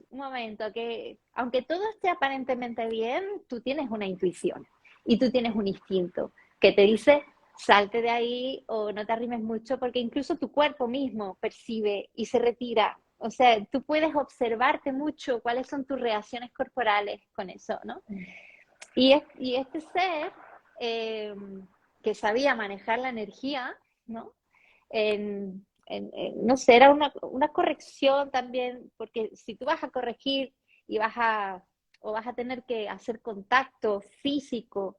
un momento, que aunque todo esté aparentemente bien, tú tienes una intuición. y tú tienes un instinto que te dice salte de ahí o no te arrimes mucho, porque incluso tu cuerpo mismo percibe y se retira. O sea, tú puedes observarte mucho cuáles son tus reacciones corporales con eso, ¿no? Y este ser eh, que sabía manejar la energía, ¿no? No sé, era una corrección también, porque si tú vas a corregir y vas a tener que hacer contacto físico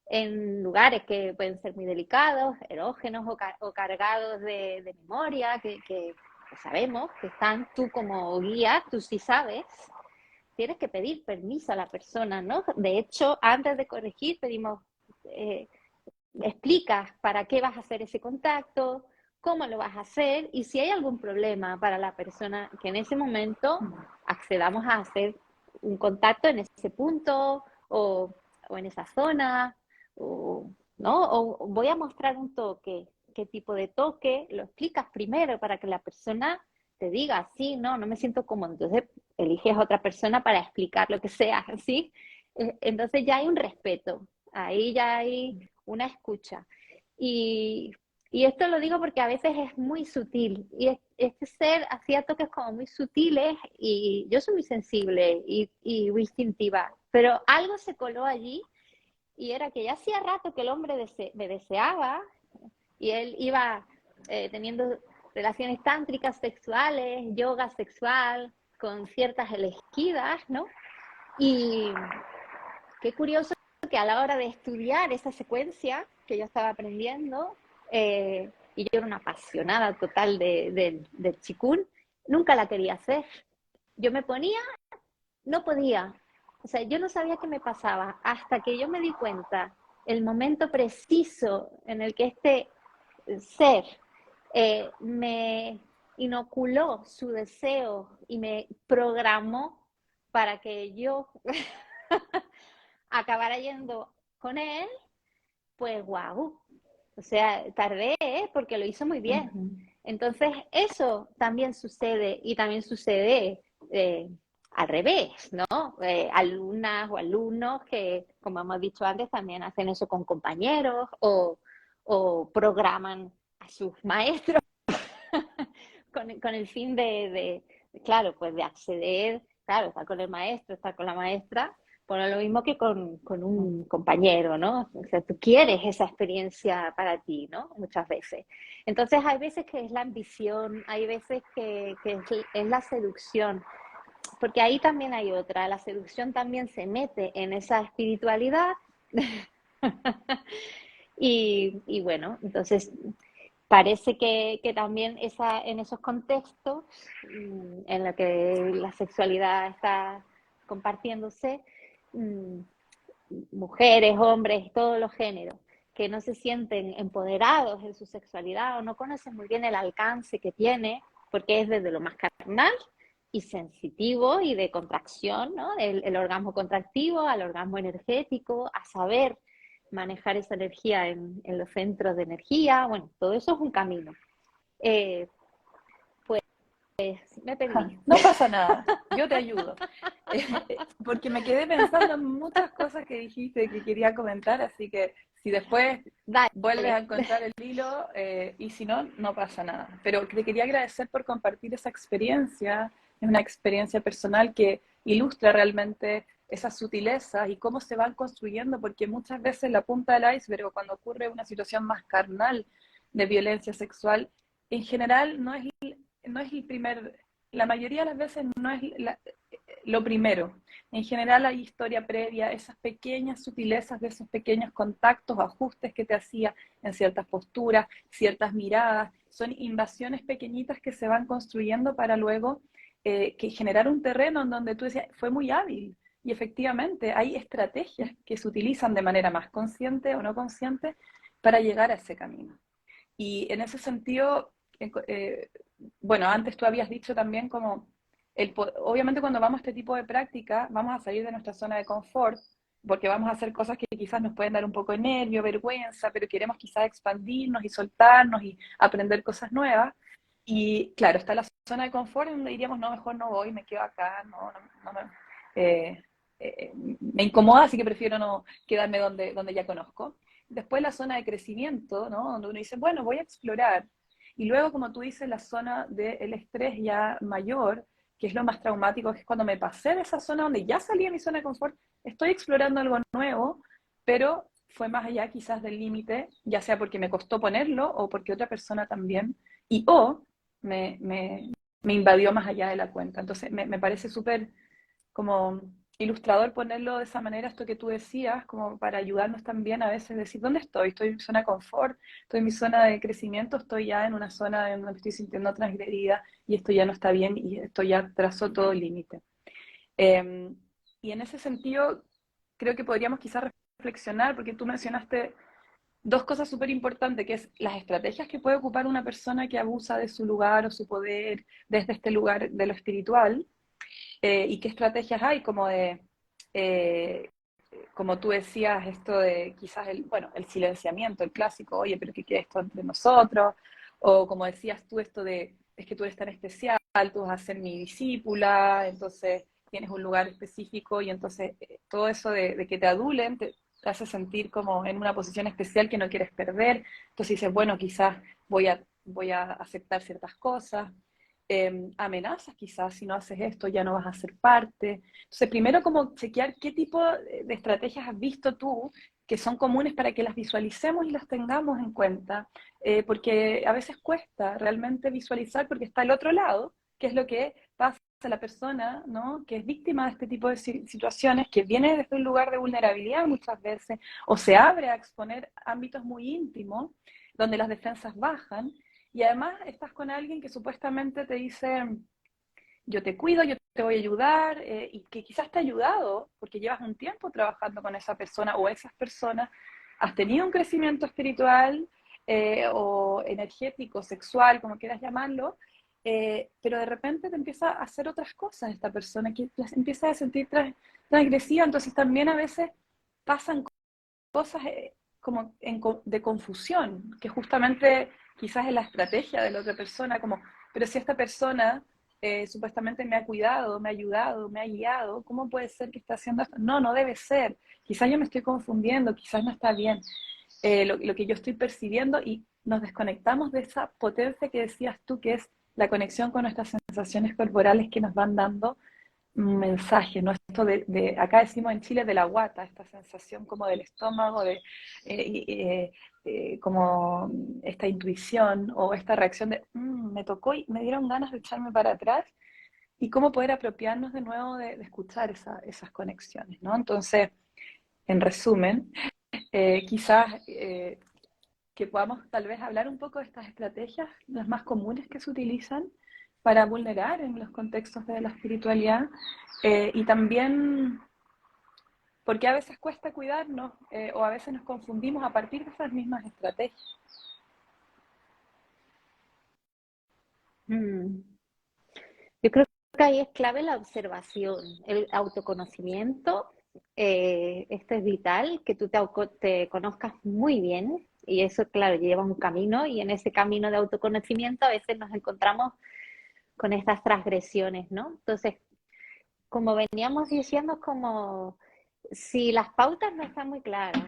en lugares que pueden ser muy delicados, erógenos o cargados de memoria, que sabemos que están tú como guía, tú sí sabes, tienes que pedir permiso a la persona, ¿no? De hecho, antes de corregir, pedimos, eh, explicas para qué vas a hacer ese contacto, cómo lo vas a hacer y si hay algún problema para la persona que en ese momento accedamos a hacer un contacto en ese punto o en esa zona, o, ¿no? O voy a mostrar un toque, qué tipo de toque, lo explicas primero para que la persona te diga, sí, no, no me siento cómodo, entonces eliges a otra persona para explicar lo que sea, ¿sí? Entonces ya hay un respeto, ahí ya hay una escucha. Y, y esto lo digo porque a veces es muy sutil. Y este ser hacía toques como muy sutiles y yo soy muy sensible y muy instintiva. Pero algo se coló allí y era que ya hacía rato que el hombre me deseaba y él iba teniendo relaciones tántricas sexuales, yoga sexual, con ciertas elegidas, ¿no? Y qué curioso que a la hora de estudiar esa secuencia que yo estaba aprendiendo, y yo era una apasionada total del chikun, nunca la quería hacer. Yo me ponía, no podía. O sea, yo no sabía qué me pasaba hasta que yo me di cuenta el momento preciso en el que este ser me inoculó su deseo y me programó para que yo acabara yendo con él, pues wow. O sea, tardé, ¿eh? Porque lo hizo muy bien. Entonces, eso también sucede y también sucede al revés, ¿no? Alumnas o alumnos que, como hemos dicho antes, también hacen eso con compañeros o programan a sus maestros con el fin claro, pues de acceder, claro, estar con el maestro, estar con la maestra, pues lo mismo que con un compañero, ¿no? O sea, tú quieres esa experiencia para ti, ¿no? Muchas veces. Entonces hay veces que es la ambición, hay veces que es la seducción, porque ahí también hay otra, la seducción también se mete en esa espiritualidad y bueno, entonces parece que también en esos contextos en los que la sexualidad está compartiéndose, mm, mujeres, hombres, todos los géneros, que no se sienten empoderados en su sexualidad o no conocen muy bien el alcance que tiene, porque es desde lo más carnal y sensitivo y de contracción, ¿no? El orgasmo contractivo al orgasmo energético, a saber manejar esa energía en los centros de energía, bueno, todo eso es un camino. Eh, pues me perdí. No pasa nada, yo te ayudo. Porque me quedé pensando en muchas cosas que dijiste que quería comentar, así que si después vuelves a Dale. encontrar el hilo, y si no, no pasa nada. Pero te quería agradecer por compartir esa experiencia, es una experiencia personal que ilustra realmente esas sutilezas y cómo se van construyendo, porque muchas veces la punta del iceberg, o cuando ocurre una situación más carnal de violencia sexual, en general no es el primer, la mayoría de las veces no es lo primero. En general hay historia previa, esas pequeñas sutilezas de esos pequeños contactos, ajustes que te hacía en ciertas posturas, ciertas miradas, son invasiones pequeñitas que se van construyendo para luego que generar un terreno en donde tú decías, fue muy hábil. Y efectivamente hay estrategias que se utilizan de manera más consciente o no consciente para llegar a ese camino. Y en ese sentido, bueno, antes tú habías dicho también como, obviamente cuando vamos a este tipo de práctica, vamos a salir de nuestra zona de confort, porque vamos a hacer cosas que quizás nos pueden dar un poco de nervio, vergüenza, pero queremos quizás expandirnos y soltarnos y aprender cosas nuevas. Y claro, está la zona de confort en donde diríamos, no, mejor no voy, me quedo acá, no, no, no me, me incomoda, así que prefiero no quedarme donde ya conozco. Después la zona de crecimiento, ¿no? Donde uno dice, bueno, voy a explorar. Y luego, como tú dices, la zona del estrés ya mayor, que es lo más traumático, que es cuando me pasé de esa zona donde ya salí de mi zona de confort, estoy explorando algo nuevo, pero fue más allá quizás del límite, ya sea porque me costó ponerlo o porque otra persona también, y o me, me, me invadió más allá de la cuenta. Entonces, me parece súper como ilustrador ponerlo de esa manera, esto que tú decías, como para ayudarnos también a veces decir, ¿dónde estoy? ¿Estoy en mi zona de confort? ¿Estoy en mi zona de crecimiento? ¿Estoy ya en una zona en donde me estoy sintiendo transgredida y esto ya no está bien y esto ya trazó todo el límite? Eh, y en ese sentido, creo que podríamos quizás reflexionar, porque tú mencionaste dos cosas súper importantes, que es las estrategias que puede ocupar una persona que abusa de su lugar o su poder desde este lugar de lo espiritual, y qué estrategias hay como de, eh, como tú decías, esto de quizás bueno, el silenciamiento, el clásico, oye, pero ¿qué queda esto entre nosotros? O como decías tú, esto de, es que tú eres tan especial, tú vas a ser mi discípula, entonces tienes un lugar específico y entonces todo eso de que te adulen te hace sentir como en una posición especial que no quieres perder. Entonces dices, bueno, quizás voy a aceptar ciertas cosas. Amenazas quizás, si no haces esto ya no vas a ser parte. Entonces, primero como chequear qué tipo de estrategias has visto tú que son comunes para que las visualicemos y las tengamos en cuenta, porque a veces cuesta realmente visualizar porque está al otro lado, que es lo que pasa a la persona, ¿no? Que es víctima de este tipo de situaciones, que viene desde un lugar de vulnerabilidad muchas veces, o se abre a exponer ámbitos muy íntimos, donde las defensas bajan, y además estás con alguien que supuestamente te dice, yo te cuido, yo te voy a ayudar, y que quizás te ha ayudado porque llevas un tiempo trabajando con esa persona o esas personas, has tenido un crecimiento espiritual, o energético, sexual, como quieras llamarlo, pero de repente te empieza a hacer otras cosas esta persona, que las empieza a sentir transgresiva, entonces también a veces pasan cosas, como de confusión, que justamente quizás es la estrategia de la otra persona, como, pero si esta persona supuestamente me ha cuidado, me ha ayudado, me ha guiado, ¿cómo puede ser que está haciendo esto? No, no debe ser, quizás yo me estoy confundiendo, quizás no está bien, lo que yo estoy percibiendo, y nos desconectamos de esa potencia que decías tú, que es la conexión con nuestras sensaciones corporales que nos van dando mensaje, ¿no? Esto acá decimos en Chile de la guata, esta sensación como del estómago, como esta intuición o esta reacción de me tocó y me dieron ganas de echarme para atrás, y cómo poder apropiarnos de nuevo de escuchar esas conexiones, ¿no? Entonces, en resumen, quizás que podamos tal vez hablar un poco de estas estrategias, las más comunes que se utilizan para vulnerar en los contextos de la espiritualidad, y también porque a veces cuesta cuidarnos, o a veces nos confundimos a partir de esas mismas estrategias. Mm. Yo creo que ahí es clave la observación, el autoconocimiento. Esto es vital, que tú te conozcas muy bien y eso, claro, lleva un camino y en ese camino de autoconocimiento a veces nos encontramos con estas transgresiones, ¿no? Entonces, como veníamos diciendo, es como si las pautas no están muy claras,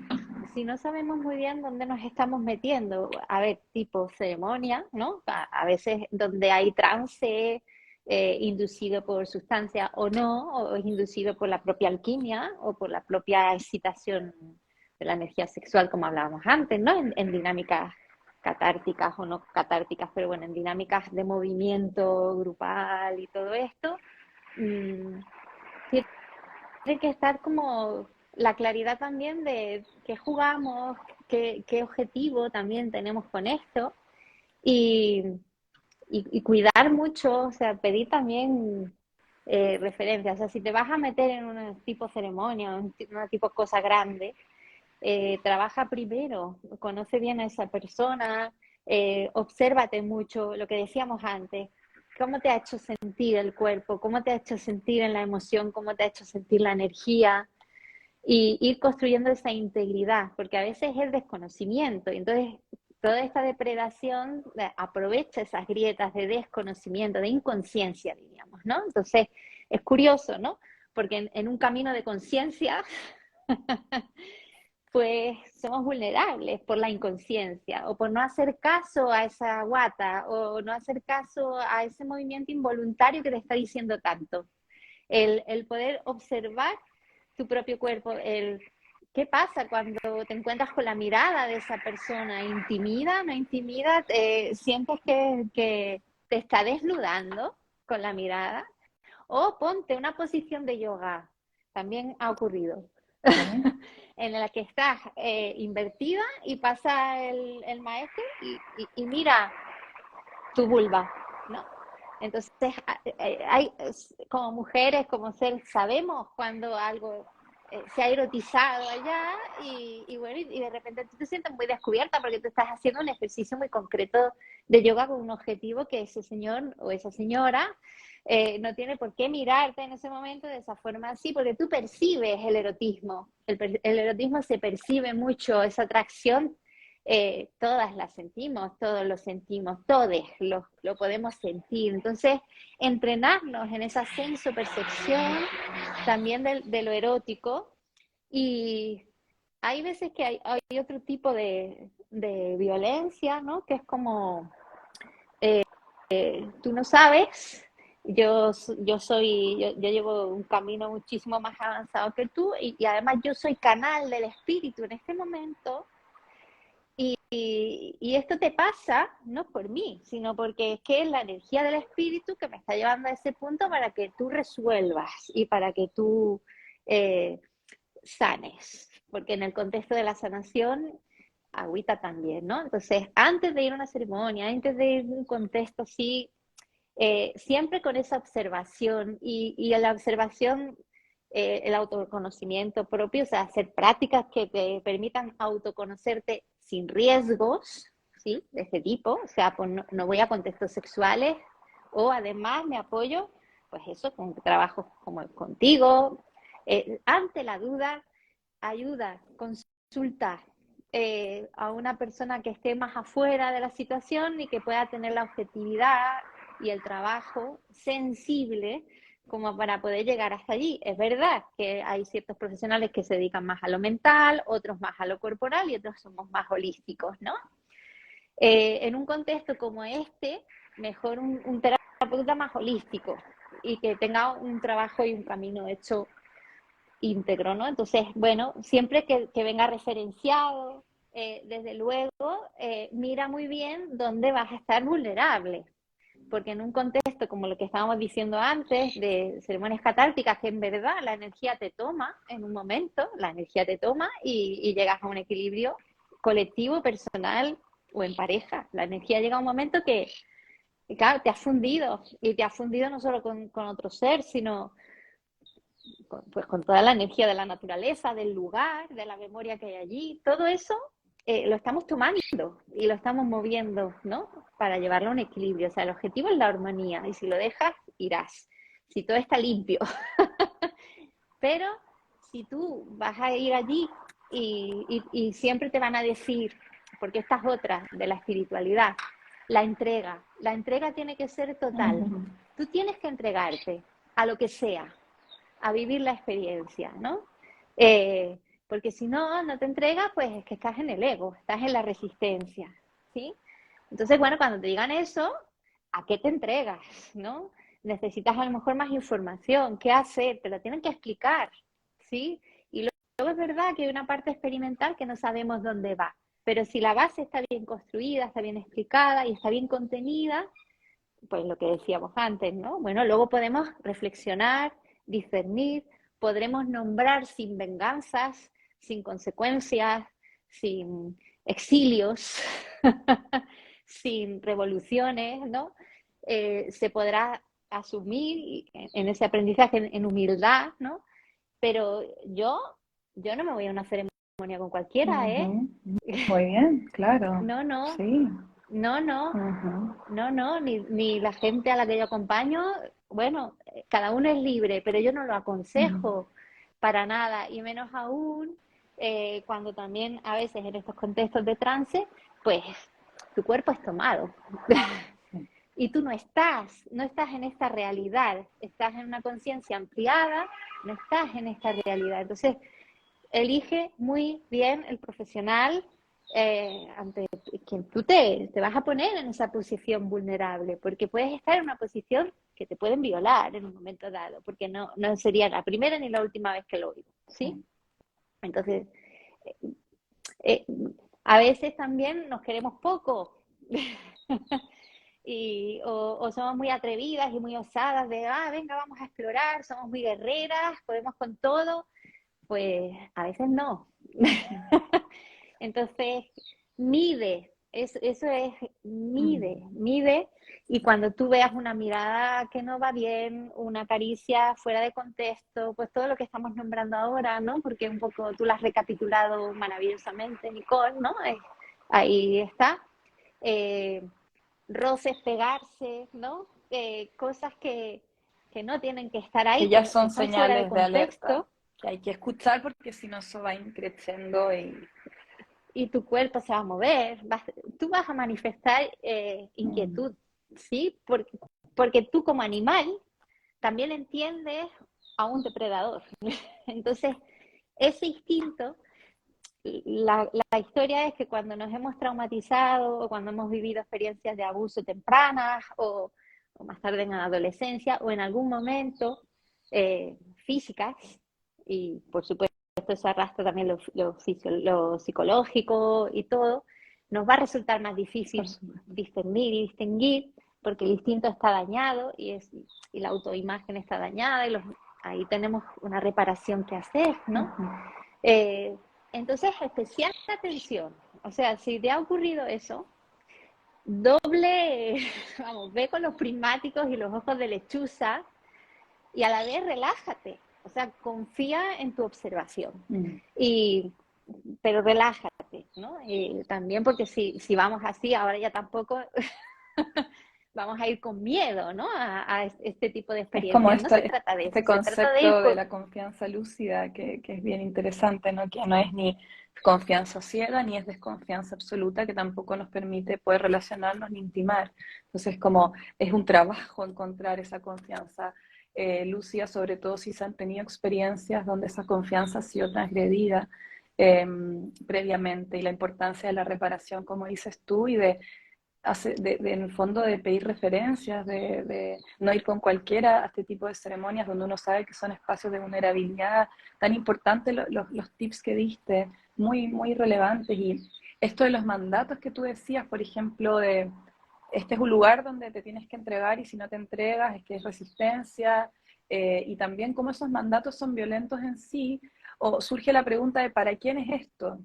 si no sabemos muy bien dónde nos estamos metiendo, a ver, tipo ceremonia, ¿no? A veces donde hay trance inducido por sustancia o no, o es inducido por la propia alquimia o por la propia excitación de la energía sexual, como hablábamos antes, ¿no? En dinámicas catárticas o no catárticas, pero bueno, en dinámicas de movimiento grupal y todo esto. Mmm, tiene que estar como la claridad también de qué jugamos, qué objetivo también tenemos con esto y, y cuidar mucho, o sea, pedir también referencias. O sea, si te vas a meter en un tipo ceremonia, una tipo cosa grande, trabaja primero, conoce bien a esa persona, obsérvate mucho, lo que decíamos antes, cómo te ha hecho sentir el cuerpo, cómo te ha hecho sentir en la emoción, cómo te ha hecho sentir la energía, y ir construyendo esa integridad, porque a veces es el desconocimiento, y entonces toda esta depredación aprovecha esas grietas de desconocimiento, de inconsciencia, diríamos, ¿no? Entonces es curioso, ¿no? porque en un camino de conciencia, pues somos vulnerables por la inconsciencia o por no hacer caso a esa guata o no hacer caso a ese movimiento involuntario que te está diciendo tanto. El poder observar tu propio cuerpo, ¿qué pasa cuando te encuentras con la mirada de esa persona? ¿Intimida? ¿No intimida? ¿Sientes que te está desnudando con la mirada? O ponte una posición de yoga, también ha ocurrido, Okay. en la que estás invertida y pasa el maestro y mira tu vulva, ¿no? Entonces, como mujeres, como seres, sabemos cuando algo se ha erotizado allá bueno, y de repente tú te sientes muy descubierta porque tú estás haciendo un ejercicio muy concreto de yoga con un objetivo que ese señor o esa señora no tiene por qué mirarte en ese momento de esa forma así, porque tú percibes el erotismo. El erotismo se percibe mucho, esa atracción todas las sentimos, todos lo sentimos, todos lo podemos sentir. Entonces, entrenarnos en esa senso-percepción también de lo erótico. Y hay veces que hay otro tipo de violencia, ¿no? Que es como, tú no sabes, yo llevo un camino muchísimo más avanzado que tú y además yo soy canal del espíritu en este momento. Y esto te pasa no por mí, sino porque es que es la energía del espíritu que me está llevando a ese punto para que tú resuelvas y para que tú eh, sanes. Porque en el contexto de la sanación, agüita también, ¿no? Entonces, antes de ir a una ceremonia, antes de ir a un contexto así, siempre con esa observación y en la observación, el autoconocimiento propio, o sea, hacer prácticas que te permitan autoconocerte sin riesgos, ¿sí? De este tipo, o sea, pues no voy a contextos sexuales o además me apoyo, pues eso, con trabajos como contigo. Ante la duda, ayuda, consulta a una persona que esté más afuera de la situación y que pueda tener la objetividad y el trabajo sensible como para poder llegar hasta allí. Es verdad que hay ciertos profesionales que se dedican más a lo mental, otros más a lo corporal y otros somos más holísticos, ¿no? En un contexto como este, mejor un terapeuta más holístico y que tenga un trabajo y un camino hecho íntegro, ¿no? Entonces, bueno, siempre que venga referenciado, desde luego, mira muy bien dónde vas a estar vulnerable, porque en un contexto como lo que estábamos diciendo antes, de ceremonias catárticas, que en verdad la energía te toma en un momento, la energía te toma y llegas a un equilibrio colectivo, personal o en pareja. La energía llega a un momento que claro, te has fundido, y te has fundido no solo con otro ser, sino pues con toda la energía de la naturaleza, del lugar, de la memoria que hay allí, todo eso lo estamos tomando y lo estamos moviendo, ¿no? Para llevarlo a un equilibrio. O sea, el objetivo es la armonía y si lo dejas, irás. Si todo está limpio. Pero si tú vas a ir allí y siempre te van a decir, porque esta es otra de la espiritualidad, la entrega tiene que ser total. Ujú. Tú tienes que entregarte a lo que sea, a vivir la experiencia, ¿no? Porque si no, no te entregas, pues es que estás en el ego, estás en la resistencia, ¿sí? Entonces, bueno, cuando te digan eso, ¿a qué te entregas, no? Necesitas a lo mejor más información, ¿qué hacer? Te lo tienen que explicar, ¿sí? Y luego es verdad que hay una parte experimental que no sabemos dónde va, pero si la base está bien construida, está bien explicada y está bien contenida, pues lo que decíamos antes, ¿no? Bueno, luego podemos reflexionar, discernir, podremos nombrar sin venganzas, sin consecuencias, sin exilios, sin revoluciones, ¿no? Se podrá asumir en ese aprendizaje en humildad, ¿no? Pero yo no me voy a una ceremonia con cualquiera, ¿eh? Ujú. Muy bien, claro. No, no, Sí. no, no. Ujú. No, no, ni la gente a la que yo acompaño, bueno, cada uno es libre, pero yo no lo Ujú. aconsejo para nada, y menos aún cuando también a veces en estos contextos de trance, pues tu cuerpo es tomado. y tú no estás en esta realidad, estás en una conciencia ampliada, no estás en esta realidad. Entonces, elige muy bien el profesional ante quien tú te vas a poner en esa posición vulnerable, porque puedes estar en una posición que te pueden violar en un momento dado, porque no sería la primera ni la última vez que lo oigo, ¿sí? Entonces, eh, a veces también nos queremos poco o somos muy atrevidas y muy osadas de, venga, vamos a explorar, somos muy guerreras, podemos con todo. Pues a veces no. Entonces, mide, eso es, mide, y cuando tú veas una mirada que no va bien, una caricia fuera de contexto, pues todo lo que estamos nombrando ahora, ¿no? Porque un poco tú lo has recapitulado maravillosamente, Nicole, ¿no? Ahí está. Eh, roces, pegarse, ¿no? Cosas que no tienen que estar Que ahí, ya que son están fuera de señales de alerta, contexto. que hay que escuchar porque si no eso va increciendo Y tu cuerpo se va a mover, tú vas a manifestar inquietud, ¿sí? Porque tú como animal también entiendes a un depredador. Entonces, ese instinto, la historia es que cuando nos hemos traumatizado o cuando hemos vivido experiencias de abuso tempranas o más tarde en la adolescencia o en algún momento físicas, y por supuesto eso arrastra también lo psicológico y todo, nos va a resultar más difícil discernir y distinguir porque el instinto está dañado y la autoimagen está dañada y ahí tenemos una reparación que hacer, ¿no? Eh, entonces, especial atención. O sea, si te ha ocurrido eso, doble, vamos, ve con los prismáticos y los ojos de lechuza y a la vez relájate. O sea, confía en tu observación. Y, pero relájate, ¿no? Y también porque si vamos así, ahora ya tampoco vamos a ir con miedo, ¿no? A este tipo de es como experiencias. No se trata de este eso, se trata de ir concepto de con... la confianza lúcida que es bien interesante, ¿no? Que no es ni confianza ciega ni es desconfianza absoluta, que tampoco nos permite poder relacionarnos ni intimar. Entonces, como es un trabajo encontrar esa confianza lúcida, sobre todo si se han tenido experiencias donde esa confianza ha sido transgredida previamente, y la importancia de la reparación, como dices tú, y en el fondo de pedir referencias, de no ir con cualquiera a este tipo de ceremonias donde uno sabe que son espacios de vulnerabilidad, tan importantes los tips que diste, muy, muy relevantes. Y esto de los mandatos que tú decías, por ejemplo, de este es un lugar donde te tienes que entregar y si no te entregas es que es resistencia, y también cómo esos mandatos son violentos en sí, o surge la pregunta de ¿para quién es esto?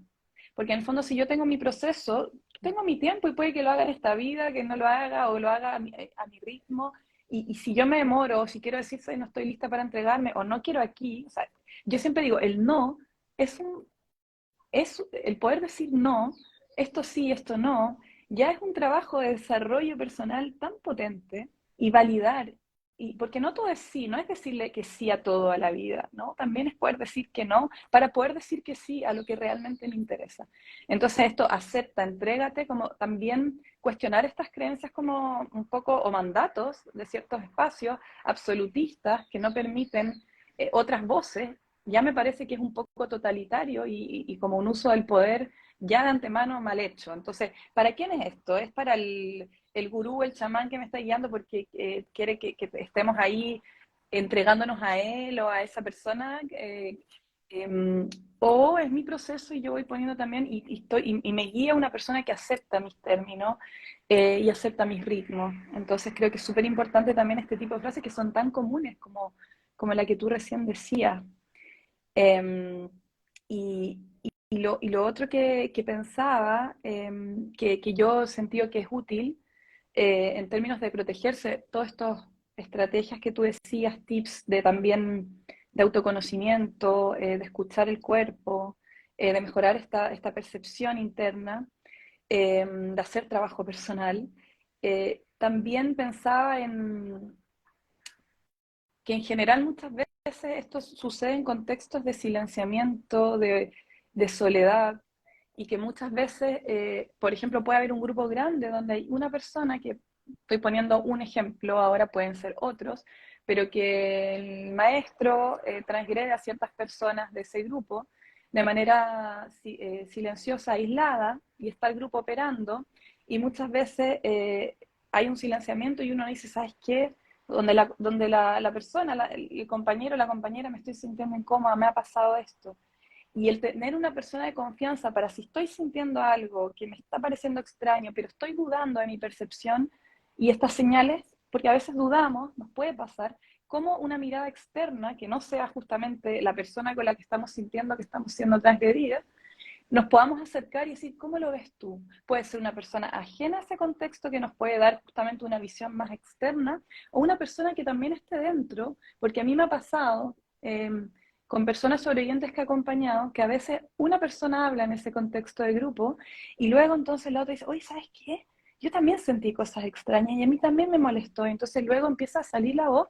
Porque en el fondo si yo tengo mi proceso, tengo mi tiempo y puede que lo haga en esta vida, que no lo haga o lo haga a mi ritmo. Y si yo me demoro, o si quiero decir, no estoy lista para entregarme, o no quiero aquí, o sea, yo siempre digo, el no es el poder decir no, esto sí, esto no, ya es un trabajo de desarrollo personal tan potente y validar. Y porque no todo es sí, no es decirle que sí a todo a la vida, ¿no? También es poder decir que no para poder decir que sí a lo que realmente me interesa. Entonces esto acepta, entrégate, como también cuestionar estas creencias como un poco, o mandatos de ciertos espacios absolutistas que no permiten otras voces, ya me parece que es un poco totalitario y como un uso del poder ya de antemano mal hecho. Entonces, ¿para quién es esto? ¿Es para el gurú, el chamán que me está guiando porque quiere que estemos ahí entregándonos a él o a esa persona? O es mi proceso y yo voy poniendo también y me guía una persona que acepta mis términos y acepta mis ritmos. Entonces creo que es súper importante también este tipo de frases que son tan comunes como la que tú recién decías. Eh, y lo otro que pensaba, que yo sentí que es útil en términos de protegerse, todas estas estrategias que tú decías, tips de también de autoconocimiento, de escuchar el cuerpo, de mejorar esta percepción interna, de hacer trabajo personal. También pensaba en que en general muchas veces esto sucede en contextos de silenciamiento, de soledad, y que muchas veces, por ejemplo, puede haber un grupo grande donde hay una persona que estoy poniendo un ejemplo, ahora pueden ser otros, pero que el maestro transgrede a ciertas personas de ese grupo de manera silenciosa, aislada, y está el grupo operando, y muchas veces hay un silenciamiento y uno dice, ¿sabes qué? Donde la persona, el compañero o la compañera, me estoy sintiendo incómoda, me ha pasado esto. Y el tener una persona de confianza para si estoy sintiendo algo que me está pareciendo extraño, pero estoy dudando de mi percepción y estas señales, porque a veces dudamos, nos puede pasar, como una mirada externa, que no sea justamente la persona con la que estamos sintiendo que estamos siendo transgredidas, nos podamos acercar y decir, ¿cómo lo ves tú? Puede ser una persona ajena a ese contexto que nos puede dar justamente una visión más externa, o una persona que también esté dentro, porque a mí me ha pasado con personas sobrevivientes que he acompañado, que a veces una persona habla en ese contexto de grupo y luego entonces la otra dice, oye, ¿sabes qué? Yo también sentí cosas extrañas y a mí también me molestó. Entonces luego empieza a salir la voz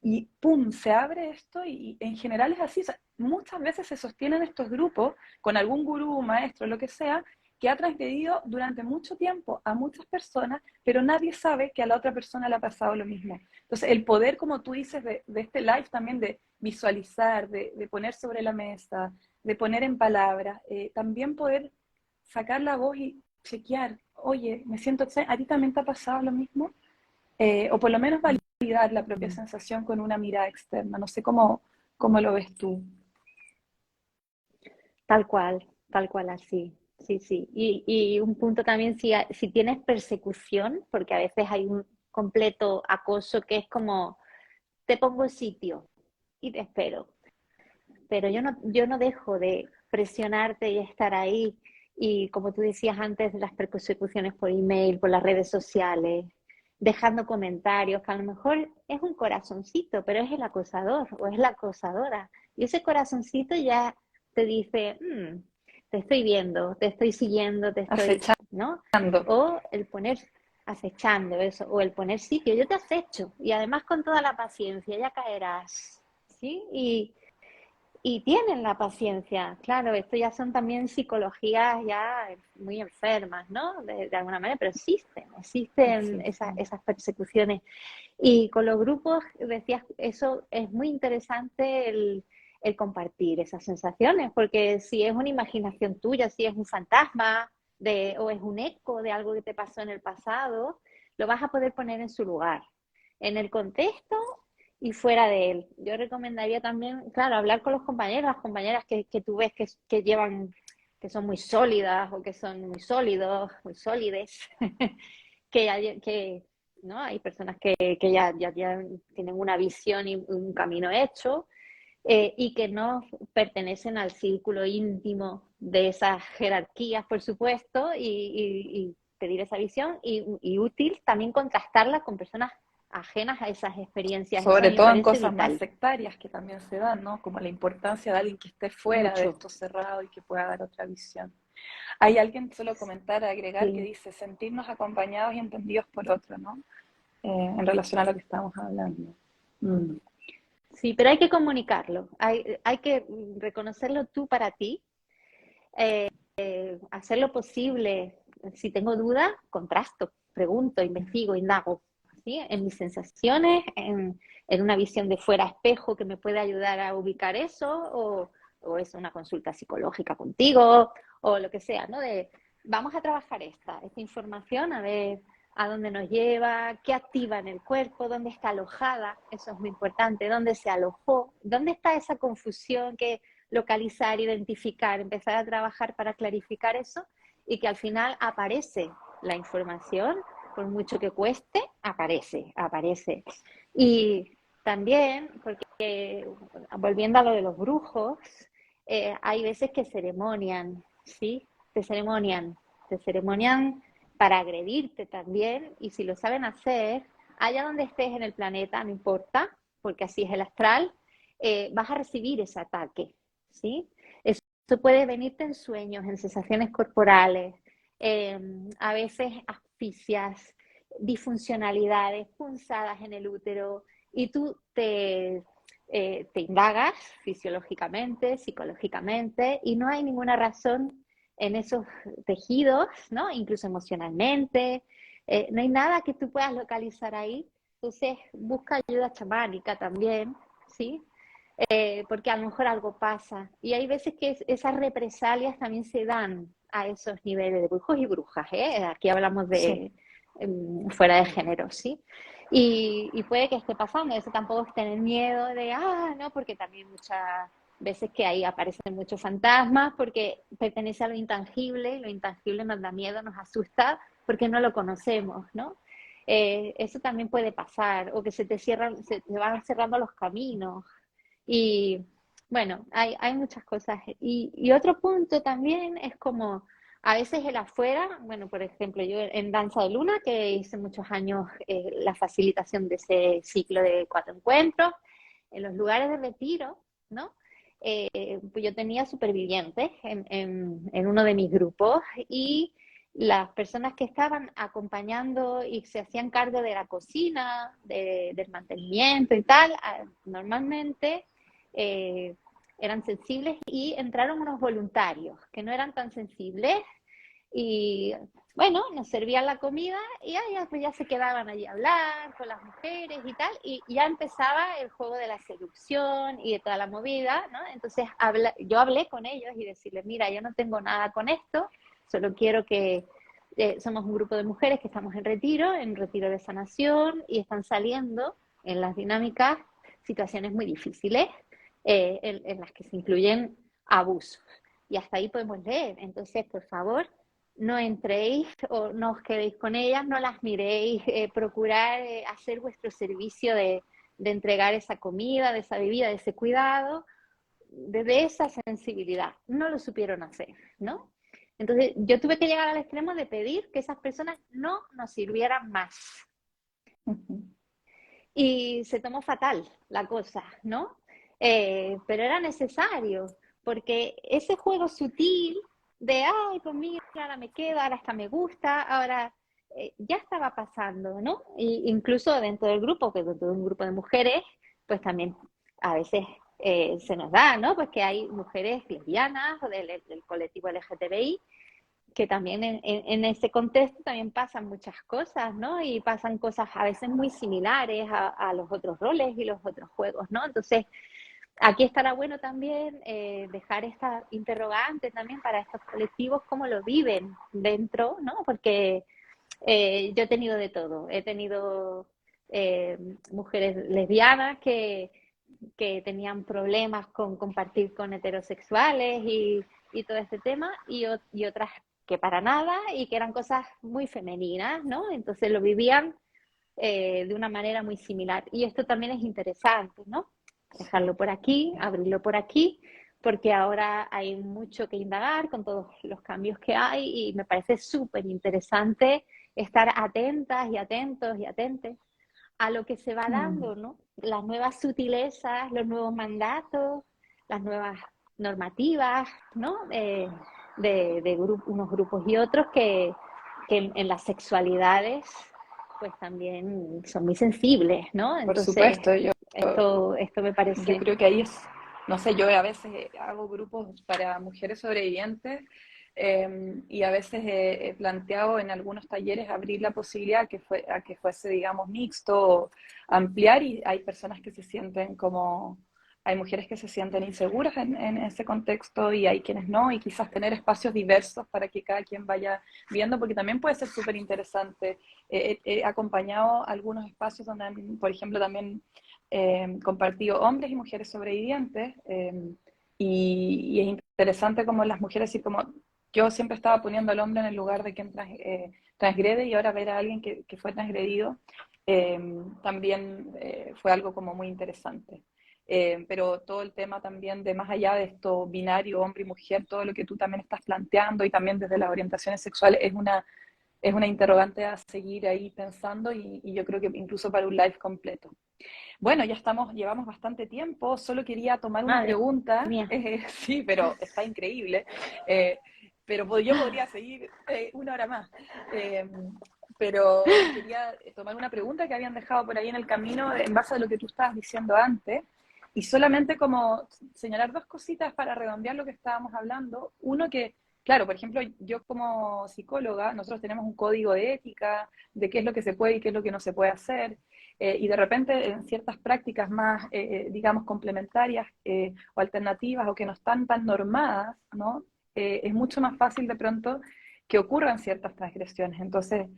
y ¡pum! Se abre esto y en general es así. O sea, muchas veces se sostienen estos grupos con algún gurú, maestro, lo que sea, que ha transgredido durante mucho tiempo a muchas personas, pero nadie sabe que a la otra persona le ha pasado lo mismo. Entonces, el poder, como tú dices, de este live también, de visualizar, de poner sobre la mesa, de poner en palabras, también poder sacar la voz y chequear, oye, me siento extraño, ¿a ti también te ha pasado lo mismo? O por lo menos validar la propia sensación con una mirada externa. No sé cómo lo ves tú. Tal cual así. Sí, sí. Y un punto también, si tienes persecución, porque a veces hay un completo acoso que es como, te pongo sitio y te espero, pero yo no dejo de presionarte y estar ahí. Y como tú decías antes, las persecuciones por email, por las redes sociales, dejando comentarios, que a lo mejor es un corazoncito, pero es el acosador o es la acosadora. Y ese corazoncito ya te dice, te estoy viendo, te estoy siguiendo, te estoy, Acechando. ¿no? O el poner acechando eso, o el poner sitio, yo te acecho, y además con toda la paciencia, ya caerás, ¿sí? Y tienen la paciencia, claro, esto ya son también psicologías ya muy enfermas, ¿no? De alguna manera, pero existen Existen. esas persecuciones. Y con los grupos, decías, eso es muy interesante el compartir esas sensaciones, porque si es una imaginación tuya, si es un fantasma o es un eco de algo que te pasó en el pasado, lo vas a poder poner en su lugar, en el contexto y fuera de él. Yo recomendaría también, claro, hablar con los compañeros, las compañeras que tú ves que llevan, que son muy sólidas o que son muy sólidos, muy sólides, que ¿no? Hay personas que ya tienen una visión y un camino hecho, y que no pertenecen al círculo íntimo de esas jerarquías, por supuesto, y pedir esa visión y útil también contrastarla con personas ajenas a esas experiencias. Eso a Sobre mí me todo en parece cosas más vital, sectarias que también se dan, ¿no? Como la importancia de alguien que esté fuera de mucho. esto cerrado y que pueda dar otra visión. Hay alguien, solo comentar, agregar, que Sí. dice sentirnos acompañados y entendidos por otro, ¿no? En relación a lo que estamos hablando. Mm. Sí, pero hay que comunicarlo, hay que reconocerlo tú para ti, hacer lo posible. Si tengo dudas, contrasto, pregunto, investigo, indago, ¿sí? En mis sensaciones, en una visión de fuera espejo que me puede ayudar a ubicar eso, o es una consulta psicológica contigo, o lo que sea, ¿no? Vamos a trabajar esta información, a ver a dónde nos lleva, qué activa en el cuerpo, dónde está alojada, eso es muy importante, dónde se alojó, dónde está esa confusión que localizar, identificar, empezar a trabajar para clarificar eso y que al final aparece la información, por mucho que cueste, aparece. Y también, porque volviendo a lo de los brujos, hay veces que ceremonian, ¿sí? Te ceremonian para agredirte también, y si lo saben hacer, allá donde estés en el planeta, no importa, porque así es el astral, vas a recibir ese ataque, ¿sí? Eso puede venirte en sueños, en sensaciones corporales, a veces asfixias, disfuncionalidades, punzadas en el útero, y tú te indagas fisiológicamente, psicológicamente, y no hay ninguna razón en esos tejidos, ¿no? Incluso emocionalmente, No hay nada que tú puedas localizar ahí. Entonces, busca ayuda chamánica también, ¿sí? Porque a lo mejor algo pasa. Y hay veces que esas represalias también se dan a esos niveles de brujos y brujas, ¿eh? Aquí hablamos Sí. de fuera de género, ¿sí? Y puede que esté pasando, eso tampoco es tener miedo de, no, porque también muchas veces que ahí aparecen muchos fantasmas, porque pertenece a lo intangible nos da miedo, nos asusta, porque no lo conocemos, ¿no? Eso también puede pasar, o que se te van cerrando los caminos, y bueno, hay muchas cosas. Y otro punto también es como a veces el afuera, bueno, por ejemplo, yo en Danza de Luna, que hice muchos años la facilitación de ese ciclo de 4 encuentros, en los lugares de retiro, ¿no? Pues yo tenía supervivientes en uno de mis grupos y las personas que estaban acompañando y se hacían cargo de la cocina, del mantenimiento y tal, normalmente eran sensibles y entraron unos voluntarios que no eran tan sensibles y bueno, nos servían la comida y pues ya se quedaban allí a hablar con las mujeres y tal, y ya empezaba el juego de la seducción y de toda la movida, ¿no? Entonces yo hablé con ellos y decirles, mira, yo no tengo nada con esto, solo quiero que somos un grupo de mujeres que estamos en retiro de sanación, y están saliendo en las dinámicas situaciones muy difíciles en las que se incluyen abusos. Y hasta ahí podemos leer. Entonces, por favor, no entréis o no os quedéis con ellas, no las miréis, procurar hacer vuestro servicio de entregar esa comida, de esa bebida, de ese cuidado, desde esa sensibilidad. No lo supieron hacer, ¿no? Entonces, yo tuve que llegar al extremo de pedir que esas personas no nos sirvieran más. Ujú. Y se tomó fatal la cosa, ¿no? Pero era necesario, porque ese juego sutil de, ay, pues mira, ahora me quedo, ahora hasta me gusta, ahora ya estaba pasando, ¿no? Y incluso dentro del grupo, que dentro de un grupo de mujeres, pues también a veces se nos da, ¿no? Pues que hay mujeres lesbianas o del colectivo LGTBI que también en ese contexto también pasan muchas cosas, ¿no? Y pasan cosas a veces muy similares a los otros roles y los otros juegos, ¿no? Entonces, aquí estará bueno también dejar esta interrogante también para estos colectivos, cómo lo viven dentro, ¿no? Porque yo he tenido de todo. He tenido mujeres lesbianas que tenían problemas con compartir con heterosexuales y todo este tema, y otras que para nada, y que eran cosas muy femeninas, ¿no? Entonces lo vivían de una manera muy similar. Y esto también es interesante, ¿no? Sí. Dejarlo por aquí, abrirlo por aquí, porque ahora hay mucho que indagar con todos los cambios que hay, y me parece súper interesante estar atentas y atentos y atentes a lo que se va Mm. dando, ¿no? Las nuevas sutilezas, los nuevos mandatos, las nuevas normativas, ¿no? Unos grupos y otros que en las sexualidades pues también son muy sensibles, ¿no? Por Entonces, supuesto, esto me yo parece... creo que ahí es, no sé, yo a veces hago grupos para mujeres sobrevivientes y a veces he planteado en algunos talleres abrir la posibilidad a que fuese, digamos, mixto o ampliar, y hay personas que se sienten como, hay mujeres que se sienten inseguras en ese contexto y hay quienes no, y quizás tener espacios diversos para que cada quien vaya viendo, porque también puede ser súper interesante. He acompañado algunos espacios donde, por ejemplo, también compartido hombres y mujeres sobrevivientes, y es interesante como las mujeres, y como yo siempre estaba poniendo al hombre en el lugar de quien transgrede, y ahora ver a alguien que fue transgredido eh, también fue algo como muy interesante. Pero todo el tema también de más allá de esto binario, hombre y mujer, todo lo que tú también estás planteando y también desde las orientaciones sexuales es una interrogante a seguir ahí pensando, y yo creo que incluso para un live completo. Bueno, ya estamos, llevamos bastante tiempo, solo quería tomar una Madre pregunta, mía. sí, pero está increíble, eh, pero yo podría seguir una hora más, eh, pero quería tomar una pregunta que habían dejado por ahí en el camino en base a lo que tú estabas diciendo antes, y solamente como señalar dos cositas para redondear lo que estábamos hablando. Uno, que claro, por ejemplo, yo como psicóloga, nosotros tenemos un código de ética de qué es lo que se puede y qué es lo que no se puede hacer, y de repente en ciertas prácticas más, digamos, complementarias o alternativas o que no están tan normadas, ¿no? Es mucho más fácil de pronto que ocurran ciertas transgresiones. Entonces,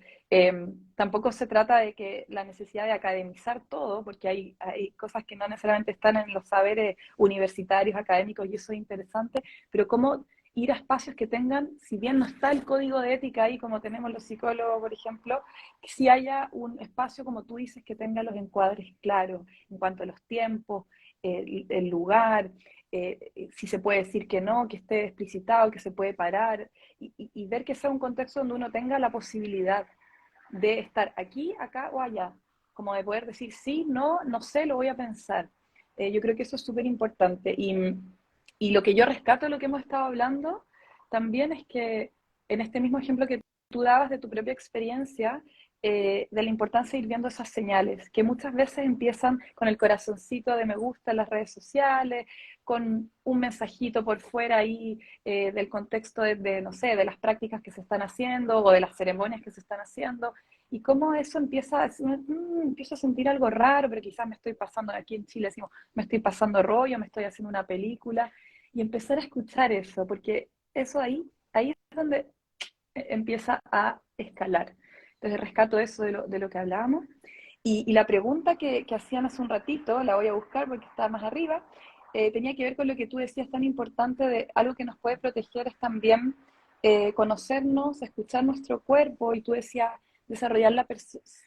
tampoco se trata de que la necesidad de academizar todo, porque hay cosas que no necesariamente están en los saberes universitarios, académicos, y eso es interesante, pero cómo ir a espacios que tengan, si bien no está el código de ética ahí, como tenemos los psicólogos, por ejemplo, que si haya un espacio, como tú dices, que tenga los encuadres claros en cuanto a los tiempos, el lugar, si se puede decir que no, que esté explicitado, que se puede parar, y ver que sea un contexto donde uno tenga la posibilidad de estar aquí, acá o allá, como de poder decir sí, no, no sé, lo voy a pensar. Yo creo que eso es súper importante. Y lo que yo rescato de lo que hemos estado hablando también es que en este mismo ejemplo que tú dabas de tu propia experiencia, de la importancia de ir viendo esas señales, que muchas veces empiezan con el corazoncito de me gusta en las redes sociales, con un mensajito por fuera ahí del contexto no sé, de las prácticas que se están haciendo o de las ceremonias que se están haciendo, y cómo eso empieza a decir, empiezo a sentir algo raro, pero quizás me estoy pasando, aquí en Chile decimos, me estoy pasando rollo, me estoy haciendo una película, y empezar a escuchar eso, porque eso ahí es donde empieza a escalar. Entonces rescato eso de lo que hablábamos. Y la pregunta que hacían hace un ratito, la voy a buscar porque está más arriba, tenía que ver con lo que tú decías tan importante de algo que nos puede proteger es también conocernos, escuchar nuestro cuerpo, y tú decías desarrollar la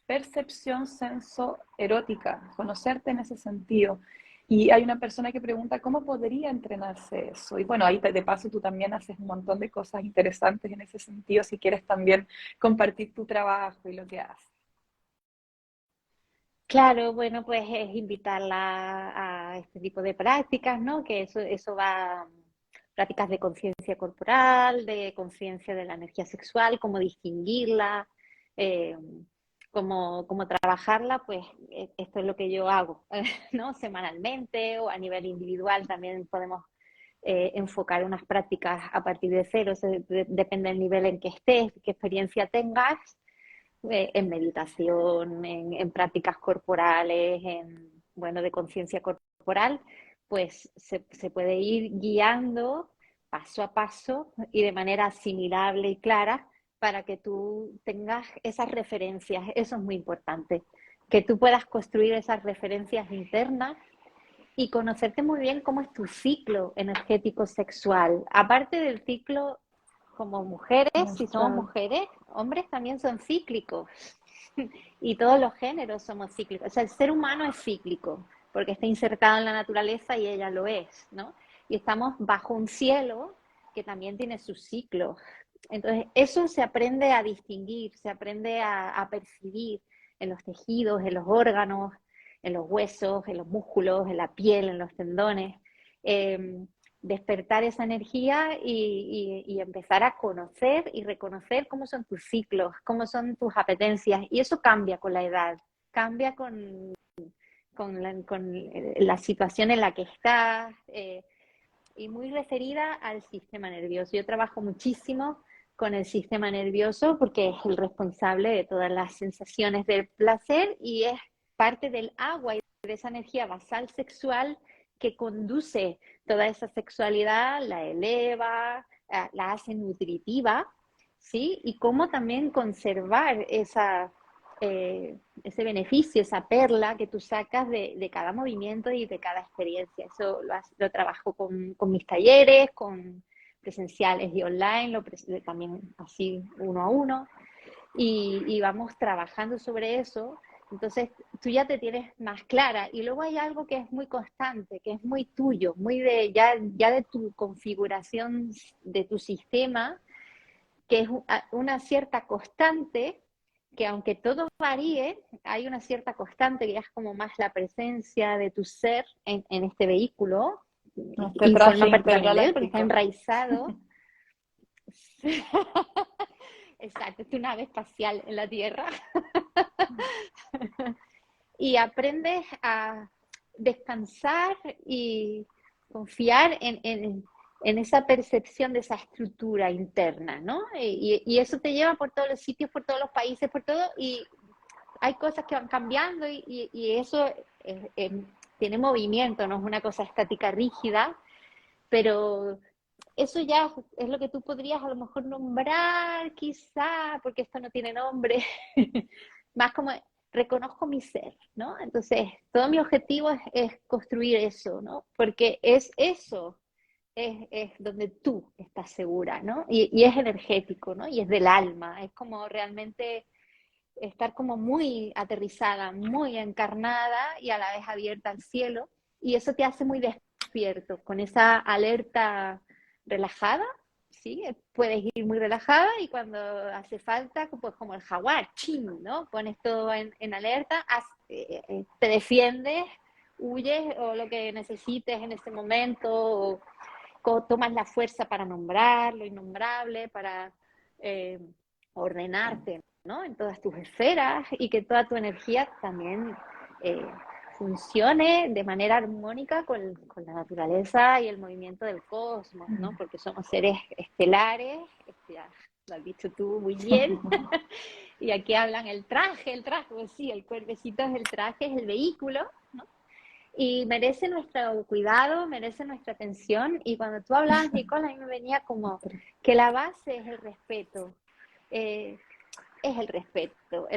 percepción senso-erótica, conocerte en ese sentido. Y hay una persona que pregunta cómo podría entrenarse eso. Y bueno, ahí de paso tú también haces un montón de cosas interesantes en ese sentido, si quieres también compartir tu trabajo y lo que haces. Claro, bueno, pues es invitarla a este tipo de prácticas, ¿no? Que eso va, prácticas de conciencia corporal, de conciencia de la energía sexual, cómo distinguirla, eh, cómo trabajarla, pues esto es lo que yo hago, ¿no? Semanalmente o a nivel individual también podemos enfocar unas prácticas a partir de cero, depende del nivel en que estés, qué experiencia tengas en meditación, en prácticas corporales, bueno, de conciencia corporal, pues se puede ir guiando paso a paso y de manera asimilable y clara para que tú tengas esas referencias. Eso es muy importante, que tú puedas construir esas referencias internas y conocerte muy bien cómo es tu ciclo energético sexual. Aparte del ciclo como mujeres, si somos Menstrual. mujeres, hombres también son cíclicos. Y todos los géneros somos cíclicos. O sea, el ser humano es cíclico, porque está insertado en la naturaleza y ella lo es, ¿no? Y estamos bajo un cielo que también tiene sus ciclos. Entonces, eso se aprende a distinguir, se aprende a percibir en los tejidos, en los órganos, en los huesos, en los músculos, en la piel, en los tendones. Eh, Despertar esa energía y empezar a conocer y reconocer cómo son tus ciclos, cómo son tus apetencias. Y eso cambia con la edad, cambia con la situación en la que estás y muy referida al sistema nervioso. Yo trabajo muchísimo con el sistema nervioso porque es el responsable de todas las sensaciones del placer y es parte del agua y de esa energía basal sexual que conduce toda esa sexualidad, la eleva, la hace nutritiva, ¿sí? Y cómo también conservar ese beneficio, esa perla que tú sacas de cada movimiento y de cada experiencia. Eso lo trabajo con mis talleres, con presenciales y online, también así uno a uno, y vamos trabajando sobre eso. Entonces tú ya te tienes más clara y luego hay algo que es muy constante, que es muy tuyo, muy ya de tu configuración de tu sistema, que es una cierta constante, que aunque todo varíe, hay una cierta constante que es como más la presencia de tu ser en este vehículo Este y traje forma parte también de él porque está intergaláctico. enraizado. Exacto, es tu nave espacial en la Tierra. Y aprendes a descansar y confiar en esa percepción de esa estructura interna, ¿no? Y eso te lleva por todos los sitios, por todos los países, por todo, y hay cosas que van cambiando y eso tiene movimiento, no es una cosa estática rígida, pero eso ya es lo que tú podrías a lo mejor nombrar, quizá, porque esto no tiene nombre, más como reconozco mi ser, ¿no? Entonces, todo mi objetivo es construir eso, ¿no? Porque es eso, es donde tú estás segura, ¿no? Y es energético, ¿no? Y es del alma, es como realmente estar como muy aterrizada, muy encarnada y a la vez abierta al cielo. Y eso te hace muy despierto, con esa alerta relajada, ¿sí? Puedes ir muy relajada y cuando hace falta, pues como el jaguar, ¡chin!, ¿no? Pones todo en alerta, te defiendes, huyes o lo que necesites en ese momento, o tomas la fuerza para nombrar lo innombrable, para eh, ordenarte, ¿no? En todas tus esferas y que toda tu energía también eh, funcione de manera armónica con la naturaleza y el movimiento del cosmos, ¿no? Porque somos seres estelares, ya lo has dicho tú muy bien, y aquí hablan el traje, pues sí, el cuerpecito es el traje, es el vehículo, ¿no? Y merece nuestro cuidado, merece nuestra atención. Y cuando tú hablabas, Nicole, a mí me venía como que la base es eh, el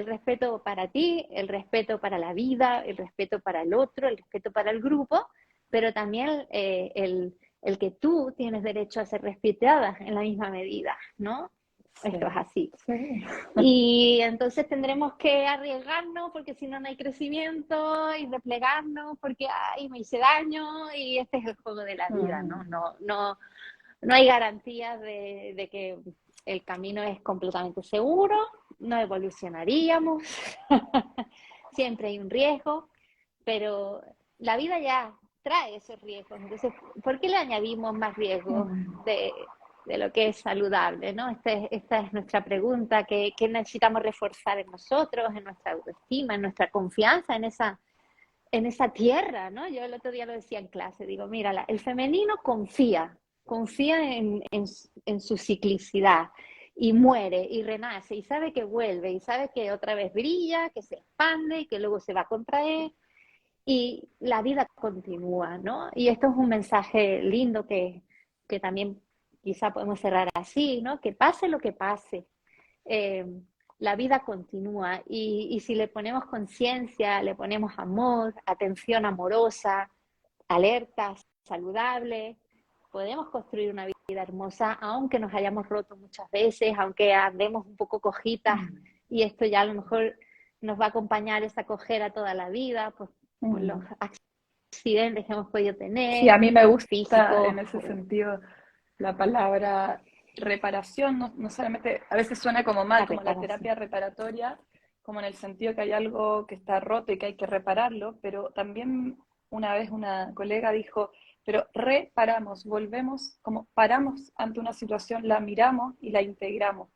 respeto para ti, el respeto para la vida, el respeto para el otro, el respeto para el grupo, pero también el que tú tienes derecho a ser respetada en la misma medida, ¿no? Sí, Esto es así. sí. Y entonces tendremos que arriesgarnos porque si no, no hay crecimiento y replegarnos porque ay, me hice daño y este es el juego de la vida, ¿no? No hay garantías de que el camino es completamente seguro, no evolucionaríamos, siempre hay un riesgo, pero la vida ya trae esos riesgos. Entonces, ¿por qué le añadimos más riesgos de lo que es saludable? ¿No? Esta es nuestra pregunta que necesitamos reforzar en nosotros, en nuestra autoestima, en nuestra confianza en esa tierra, ¿no? Yo el otro día lo decía en clase, digo, mira, el femenino confía en su ciclicidad y muere y renace y sabe que vuelve y sabe que otra vez brilla, que se expande y que luego se va a contraer y la vida continúa, ¿no? Y esto es un mensaje lindo que también quizá podemos cerrar así, ¿no? Que pase lo que pase, eh, la vida continúa y si le ponemos conciencia, le ponemos amor, atención amorosa, alerta, saludable, podemos construir una vida hermosa, aunque nos hayamos roto muchas veces, aunque andemos un poco cojitas y esto ya a lo mejor nos va a acompañar esa cojera toda la vida, pues por los accidentes que hemos podido Sí, tener, a mí me gusta físicos. en ese sentido la palabra reparación, no solamente, a veces suena como La mal, como la reparación. terapia reparatoria, como en el sentido que hay algo que está roto y que hay que repararlo, pero también una vez una colega dijo, pero reparamos, volvemos, como paramos ante una situación, la miramos y la integramos,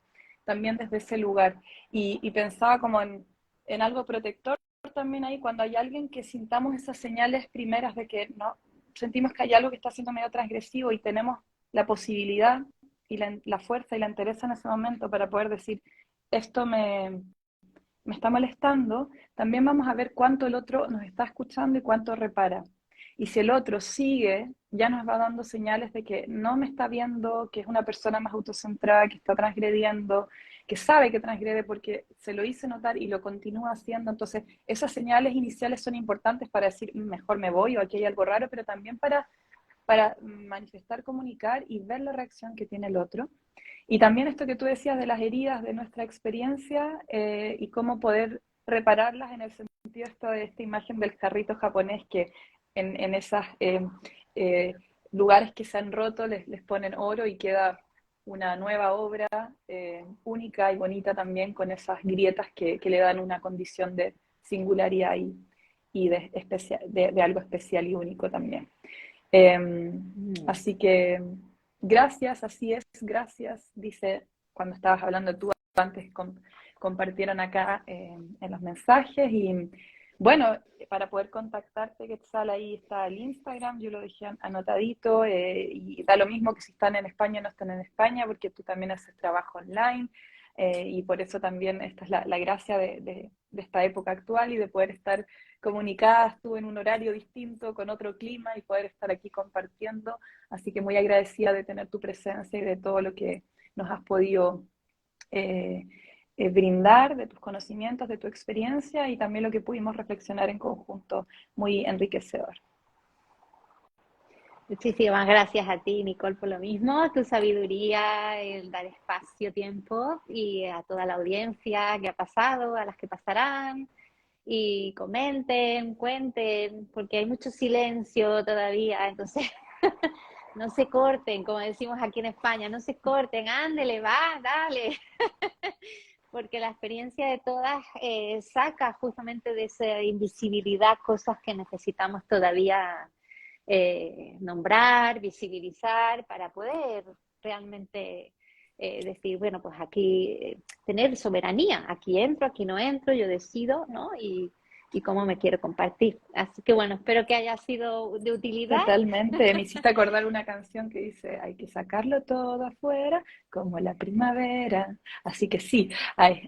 también desde ese lugar. Y pensaba como en algo protector también ahí, cuando hay alguien que sintamos esas señales primeras de que no sentimos que hay algo que está siendo medio transgresivo y tenemos la posibilidad y la fuerza y la entereza en ese momento para poder decir, esto me está molestando, también vamos a ver cuánto el otro nos está escuchando y cuánto repara. Y si el otro sigue, ya nos va dando señales de que no me está viendo, que es una persona más autocentrada, que está transgrediendo, que sabe que transgrede porque se lo hice notar y lo continúa haciendo. Entonces, esas señales iniciales son importantes para decir, mejor me voy o aquí hay algo raro, pero también para manifestar, comunicar y ver la reacción que tiene el otro. Y también esto que tú decías de las heridas de nuestra experiencia y cómo poder repararlas en el sentido esto de esta imagen del jarrito japonés que en esos lugares que se han roto les ponen oro y queda una nueva obra única y bonita también con esas grietas que le dan una condición de singularidad y de algo especial y único también. Así que gracias, así es, gracias, dice cuando estabas hablando tú antes, compartieron acá en los mensajes y Bueno, para poder contactarte, Quetzal, ahí está el Instagram, yo lo dejé anotadito, y da lo mismo que si están en España o no están en España, porque tú también haces trabajo online, y por eso también esta es la gracia de esta época actual y de poder estar comunicadas tú en un horario distinto, con otro clima y poder estar aquí compartiendo. Así que muy agradecida de tener tu presencia y de todo lo que nos has podido eh, brindar, de tus conocimientos, de tu experiencia y también lo que pudimos reflexionar en conjunto, muy enriquecedor. Muchísimas gracias a ti, Nicole, por lo mismo, tu sabiduría, el dar espacio, tiempo y a toda la audiencia que ha pasado, a las que pasarán y comenten, cuenten, porque hay mucho silencio todavía, entonces no se corten, como decimos aquí en España, no se corten, ándele, va, dale, porque la experiencia de todas saca justamente de esa invisibilidad cosas que necesitamos todavía nombrar, visibilizar, para poder realmente decir, bueno, pues aquí tener soberanía, aquí entro, aquí no entro, yo decido, ¿no? Y cómo me quiero compartir. Así que bueno, espero que haya sido de utilidad. Totalmente, me hiciste acordar una canción que dice, hay que sacarlo todo afuera, como la primavera. Así que sí,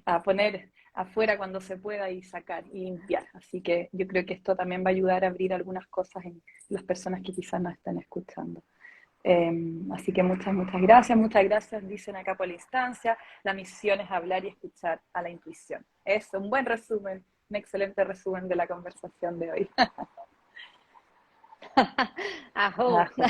a poner afuera cuando se pueda y sacar y limpiar. Así que yo creo que esto también va a ayudar a abrir algunas cosas en las personas que quizás no están escuchando. Así que muchas gracias, dicen acá por la instancia. La misión es hablar y escuchar a la intuición. Es un buen resumen, un excelente resumen de la conversación de hoy. Ajo. Ajo.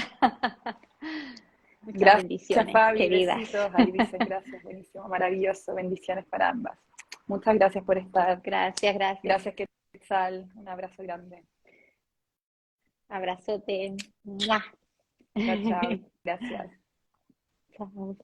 Muchas Gracias, bendiciones, Fabi, queridas. besitos. Ahí dicen gracias, buenísimo, maravilloso. Bendiciones para ambas. Muchas gracias por estar. Gracias, gracias. Gracias, Quetzal. Un abrazo grande. Abrazote. ¡Mua! Chao, chao. Gracias. Chao.